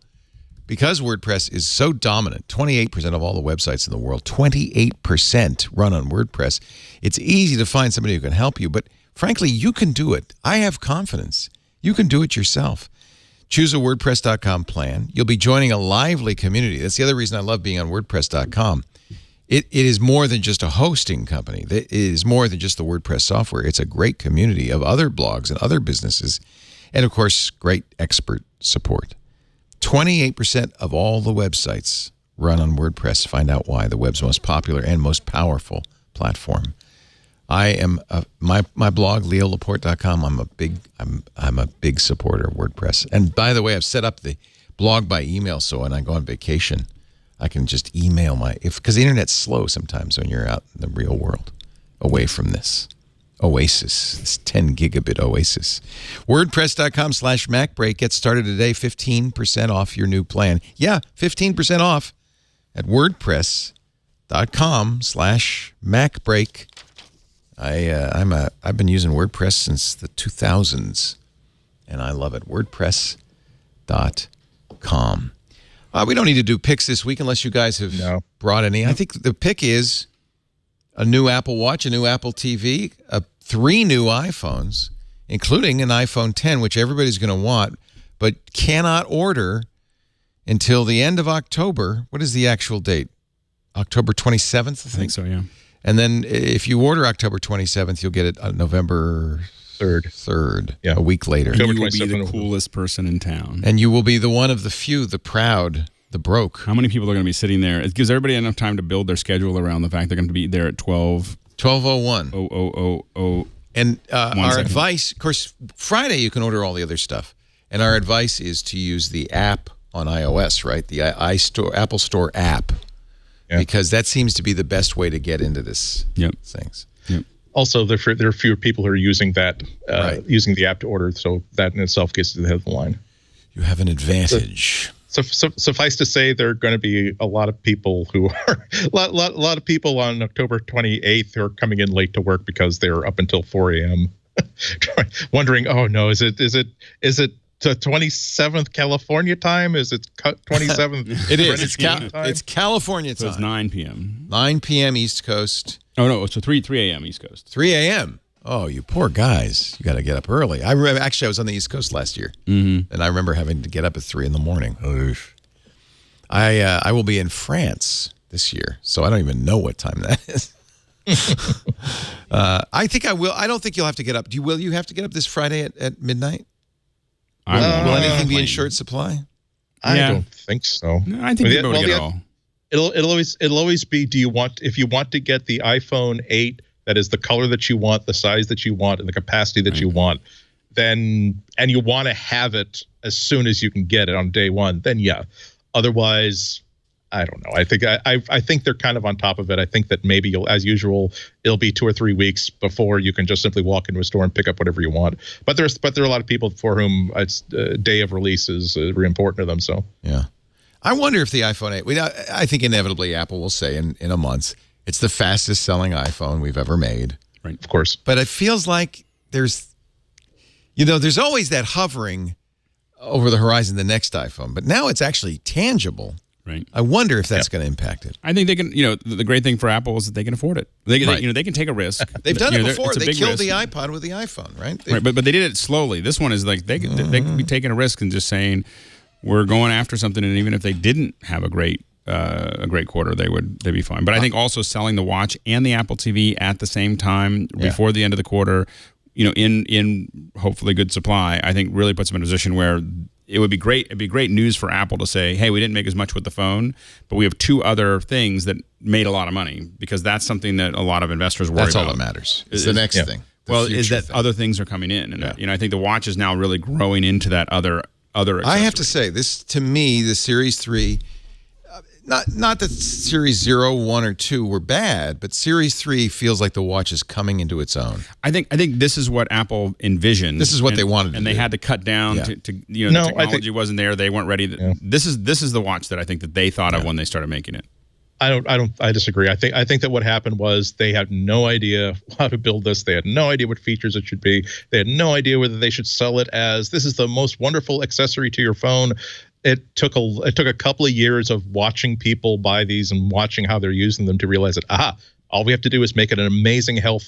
because WordPress is so dominant, 28% of all the websites in the world, 28% run on WordPress, it's easy to find somebody who can help you. But frankly, you can do it. I have confidence. You can do it yourself. Choose a WordPress.com plan. You'll be joining a lively community. That's the other reason I love being on WordPress.com. It is more than just a hosting company. It is more than just the WordPress software. It's a great community of other blogs and other businesses. And, of course, great expert support. 28% of all the websites run on WordPress. Find out why. The web's most popular and most powerful platform. I am my blog, leolaporte.com. I'm a big supporter of WordPress. And by the way, I've set up the blog by email, so when I go on vacation, I can just email because the internet's slow sometimes when you're out in the real world, away from this oasis, this 10 gigabit oasis. WordPress.com/MacBreak. Get started today. 15% off your new plan. Yeah, 15% off at WordPress.com/MacBreak. I've been using WordPress since the 2000s, and I love it. WordPress.com. We don't need to do picks this week unless you guys have brought any. I think the pick is a new Apple Watch, a new Apple TV, 3 new iPhones, including an iPhone 10, which everybody's going to want, but cannot order until the end of October. What is the actual date? October 27th, I think so, yeah. And then if you order October 27th, you'll get it on November 3rd, a week later. And you will be the coolest person in town. And you will be the one of the few, the proud, the broke. How many people are going to be sitting there? It gives everybody enough time to build their schedule around the fact they're going to be there at 12:01. And our advice, of course, Friday you can order all the other stuff. And our advice is to use the app on iOS, right? The Apple Store app. Yeah. Because that seems to be the best way to get into this things. Yep. Also, there are fewer people who are using that, using the app to order, so that in itself gets to the head of the line. You have an advantage. So suffice to say, there are going to be a lot of people who are a lot of people on October 28th who are coming in late to work because they're up until 4 a.m. wondering, oh no, is it the 27th California time? Is it 27th? It is. It's California time. So it's 9 p.m. 9 p.m. East Coast. Oh, no. So 3 a.m. East Coast. 3 a.m. Oh, you poor guys. You got to get up early. I remember, actually, I was on the East Coast last year. Mm-hmm. And I remember having to get up at 3 in the morning. Oof. I will be in France this year, so I don't even know what time that is. I think I will. I don't think you'll have to get up. Will you have to get up this Friday at midnight? Will anything be in short supply? I don't think so. No, I think they'll get it all. It'll always be, if you want to get the iPhone 8 that is the color that you want, the size that you want, and the capacity that you want, then, and you want to have it as soon as you can get it on day one, then yeah. Otherwise, I don't know. I think they're kind of on top of it. I think that maybe as usual, it'll be 2 or 3 weeks before you can just simply walk into a store and pick up whatever you want. But there are a lot of people for whom it's day of release is very important to them. So yeah, I wonder if the iPhone 8. I think inevitably Apple will say in a month it's the fastest selling iPhone we've ever made. Right, of course. But it feels like there's always that hovering over the horizon, the next iPhone. But now it's actually tangible. Right. I wonder if that's going to impact it. I think they can. The great thing for Apple is that they can afford it. They can take a risk. They've done it before. They killed the iPod with the iPhone, right? Right, but they did it slowly. This one is like they could be taking a risk and just saying we're going after something, and even if they didn't have a great quarter, they'd be fine. But I think also selling the watch and the Apple TV at the same time before the end of the quarter, in hopefully good supply, I think really puts them in a position where it would be great. It'd be great news for Apple to say, hey, we didn't make as much with the phone, but we have 2 other things that made a lot of money, because that's something that a lot of investors worry about. That's all that matters. It's the next thing. Well, is that other things are coming in. And I think the watch is now really growing into that other accessory. I have to say, this, to me, the Series 3, not that Series 0, 1, or 2 were bad, but Series 3 feels like the watch is coming into its own. I think this is what Apple envisioned. This is what they wanted to do. And they had to cut down to the technology wasn't there. They weren't ready. This is the watch that I think that they thought of when they started making it. I disagree. I think that what happened was they had no idea how to build this. They had no idea what features it should be. They had no idea whether they should sell it as this is the most wonderful accessory to your phone. It took a couple of years of watching people buy these and watching how they're using them to realize that all we have to do is make it an amazing health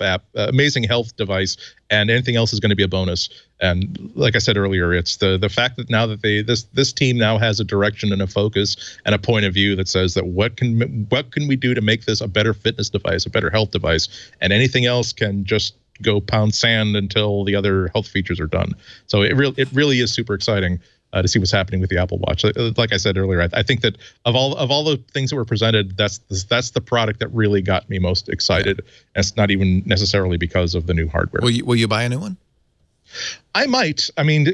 device, and anything else is going to be a bonus. And like I said earlier, it's the fact that now that this team now has a direction and a focus and a point of view that says that what can we do to make this a better fitness device, a better health device, and anything else can just go pound sand until the other health features are done. So it really is super exciting to see what's happening with the Apple Watch. Like I said earlier, I think that of all the things that were presented, that's the product that really got me most excited. And it's not even necessarily because of the new hardware. Will you buy a new one? I might. I mean,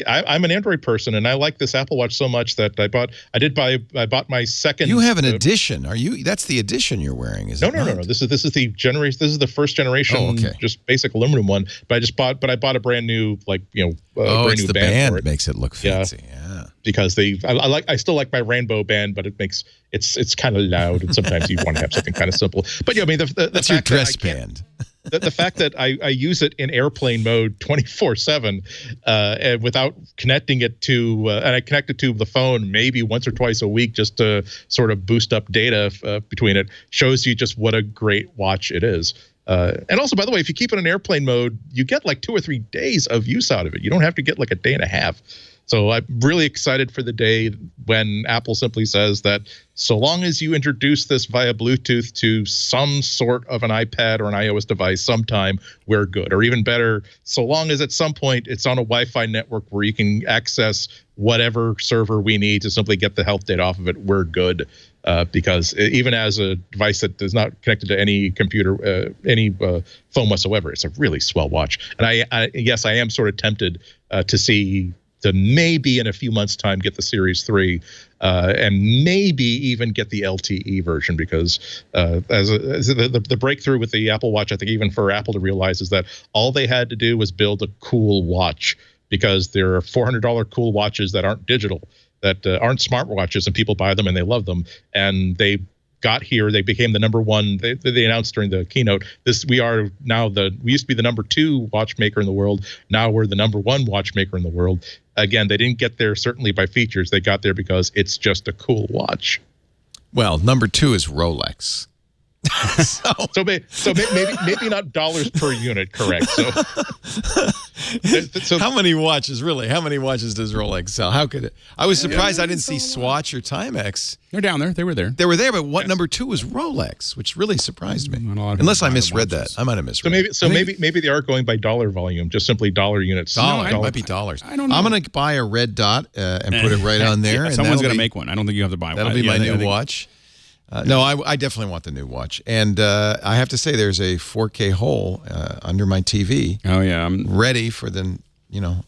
I'm an Android person, and I like this Apple Watch so much that I bought my second. You have an edition. Are you? That's the edition you're wearing, is it? No. This is the generation. This is the first generation, just basic aluminum one. But I bought a brand new, brand new the band for it. Makes it look fancy. Yeah. Because I still like my rainbow band, but it's kind of loud, and sometimes you want to have something kind of simple. But that's your dress band. The fact that I use it in airplane mode 24/7 and without connecting it to and I connect it to the phone maybe once or twice a week just to sort of boost up data between it shows you just what a great watch it is. And also, by the way, if you keep it in airplane mode, you get like 2 or 3 days of use out of it. You don't have to get like a day and a half. So I'm really excited for the day when Apple simply says that so long as you introduce this via Bluetooth to some sort of an iPad or an iOS device sometime, we're good. Or even better, so long as at some point it's on a Wi-Fi network where you can access whatever server we need to simply get the health data off of it, we're good. Because even as a device that is not connected to any computer, any phone whatsoever, it's a really swell watch. And I am sort of tempted to maybe in a few months' time get the Series 3 and maybe even get the LTE version, because as the breakthrough with the Apple Watch, I think even for Apple to realize, is that all they had to do was build a cool watch, because there are $400 cool watches that aren't digital, that aren't smartwatches, and people buy them and they love them. And they got here, they became the number one. They announced during the keynote, we used to be the number 2 watchmaker in the world. Now we're the number 1 watchmaker in the world. Again, they didn't get there certainly by features. They got there because it's just a cool watch. Well, number 2 is Rolex. So maybe not dollars per unit, correct? So how many watches really? How many watches does Rolex sell? How could it? I was surprised I didn't see Swatch or Timex. They're down there. They were there. They were there, but what number 2 was Rolex, which really surprised me. Unless I misread that. I might have misread. Maybe they are going by dollar volume, just simply dollar units. It might be dollars. I don't know. I'm going to buy a red dot and put it right on there. And someone's going to make one. I don't think you have to buy one. That'll be my new watch. No, I definitely want the new watch. And I have to say, there's a 4K hole under my TV. Oh, yeah. I'm ready for the,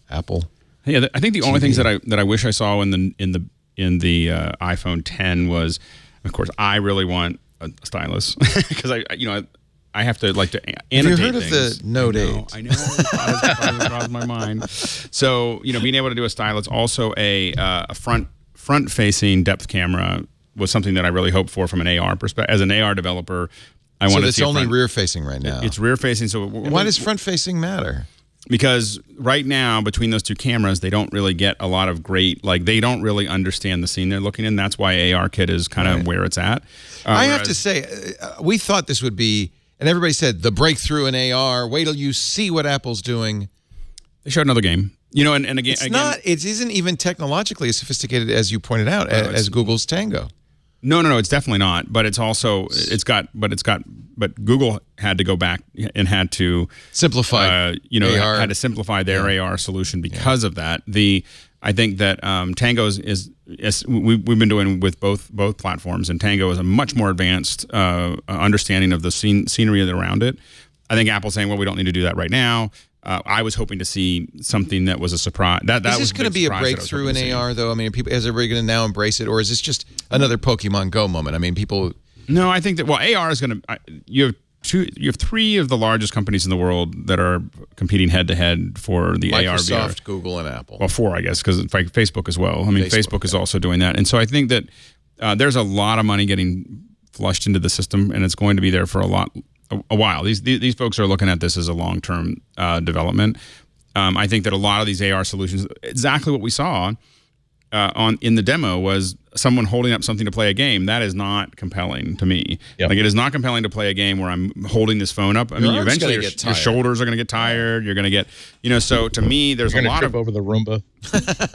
Apple. Yeah, I think the only TV. things that I wish I saw in the iPhone 10 was, of course, I really want a stylus because I have to annotate Have you heard things. of the Note 8? I know. It crossed my mind. So, being able to do a stylus, also a front-facing depth camera was something that I really hoped for from an AR perspective. As an AR developer, I wanted to see. So it's only rear-facing right now. It's rear-facing. So why does front-facing matter? Because right now, between those two cameras, they don't really get a lot of great, they don't really understand the scene they're looking in. That's why ARKit is kind of where it's at. I have to say, we thought this would be, and everybody said, the breakthrough in AR. Wait till you see what Apple's doing. They showed another game. And again, it isn't even technologically as sophisticated as you pointed out, as Google's Tango. No, it's definitely not. But it's also but Google had to go back and had to simplify. AR. Had to simplify their AR solution because of that. I think that Tango is we've been doing with both platforms, and Tango is a much more advanced understanding of the scenery around it. I think Apple's saying, well, we don't need to do that right now. I was hoping to see something that was a surprise. Is this going to be a breakthrough in AR, though? I mean, is everybody going to now embrace it, or is this just another Pokemon Go moment? I mean, people. No, I think that AR is going to. You have 3 of the largest companies in the world that are competing head to head for the AR. Microsoft, Google, and Apple. Well, 4, I guess, because Facebook as well. I mean, Facebook is also doing that, and so I think that there's a lot of money getting flushed into the system, and it's going to be there for a while. These folks are looking at this as a long-term development. I think that a lot of these AR solutions, exactly what we saw in the demo, was someone holding up something to play a game. That is not compelling to me. Yep. It is not compelling to play a game where I'm holding this phone up. I mean, eventually your shoulders are going to get tired. You're going to get, so to me, there's a lot of over the Roomba.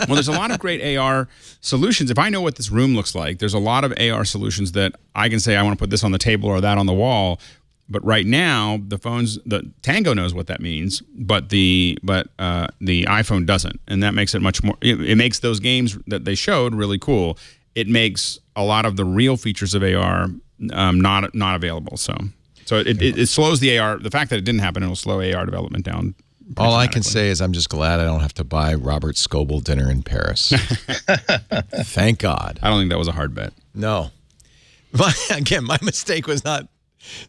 Well, there's a lot of great AR solutions. If I know what this room looks like, there's a lot of AR solutions that I can say I want to put this on the table or that on the wall. But right now, the Tango knows what that means, but the iPhone doesn't, and that makes it much more. It makes those games that they showed really cool. It makes a lot of the real features of AR not available. So it slows the AR. The fact that it didn't happen, it'll slow AR development down. All I can say is I'm just glad I don't have to buy Robert Scoble dinner in Paris. Thank God. I don't think that was a hard bet. No. Again, my mistake was not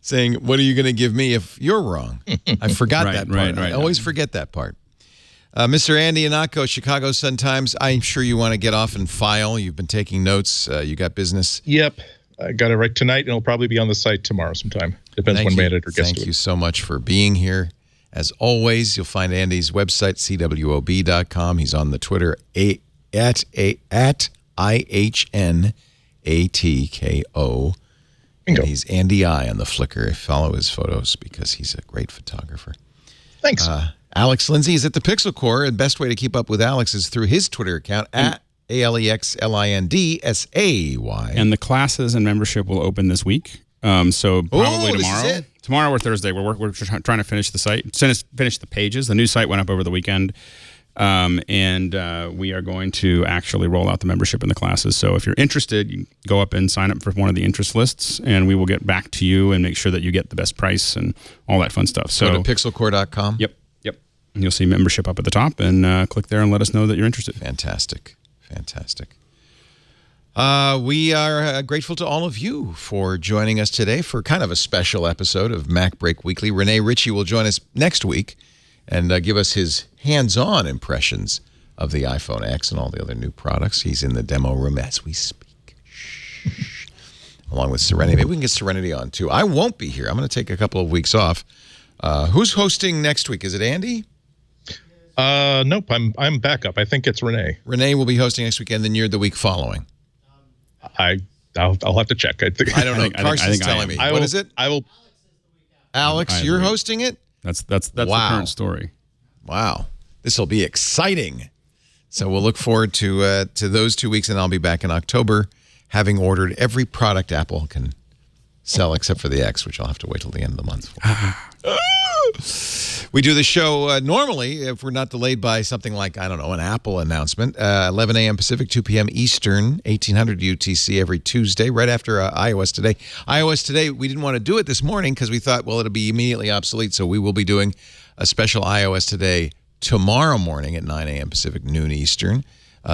saying, what are you going to give me if you're wrong? I forgot that part. I always forget that part. Mr. Andy Anako, Chicago Sun-Times, I'm sure you want to get off and file. You've been taking notes. You got business. Yep. I got it right tonight, and it'll probably be on the site tomorrow sometime. Depends when my editor gets to it. Thank you so much for being here. As always, you'll find Andy's website, cwob.com. He's on the Twitter, at IHNATKO. And he's Andy I on the Flickr. Follow his photos because he's a great photographer. Thanks. Alex Lindsay is at the Pixel Core, and best way to keep up with Alex is through his Twitter account at AlexLindsay. And the classes and membership will open this week. So probably tomorrow. Tomorrow or Thursday. We're trying to finish the site, finish the pages. The new site went up over the weekend. And we are going to actually roll out the membership in the classes. So if you're interested, you can go up and sign up for one of the interest lists, and we will get back to you and make sure that you get the best price and all that fun stuff. So go to pixelcore.com. Yep. And you'll see membership up at the top, and click there and let us know that you're interested. Fantastic. We are grateful to all of you for joining us today for kind of a special episode of MacBreak Weekly. Rene Ritchie will join us next week and give us his hands-on impressions of the iPhone X and all the other new products. He's in the demo room as we speak. Along with Serenity. Maybe we can get Serenity on, too. I won't be here. I'm going to take a couple of weeks off. Who's hosting next week? Is it Andy? Nope. I'm back up. I think it's Rene. Rene will be hosting next weekend, then you're the week following. I'll have to check. I think. I don't know. I think Carson's I telling am. me. I What will, is it? I will. Alex, I you're agree. hosting it? That's the Wow. current story. Wow. This will be exciting. So we'll look forward to those 2 weeks, and I'll be back in October, having ordered every product Apple can sell except for the X, which I'll have to wait till the end of the month for. We do the show normally, if we're not delayed by something like, I don't know, an Apple announcement, 11 a.m. Pacific, 2 p.m. Eastern, 1800 UTC every Tuesday, right after iOS Today. iOS Today, we didn't want to do it this morning because we thought, well, it'll be immediately obsolete, so we will be doing a special iOS Today tomorrow morning at 9 a.m. Pacific, noon Eastern,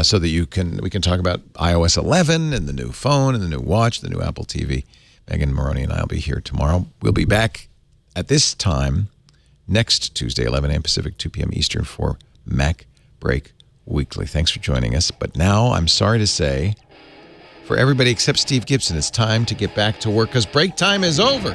so that we can talk about iOS 11 and the new phone and the new watch, the new Apple TV. Megan Maroney and I will be here tomorrow. We'll be back at this time next Tuesday, 11 a.m. Pacific, 2 p.m. Eastern for MacBreak Weekly. Thanks for joining us. But now I'm sorry to say, for everybody except Steve Gibson, it's time to get back to work because break time is over.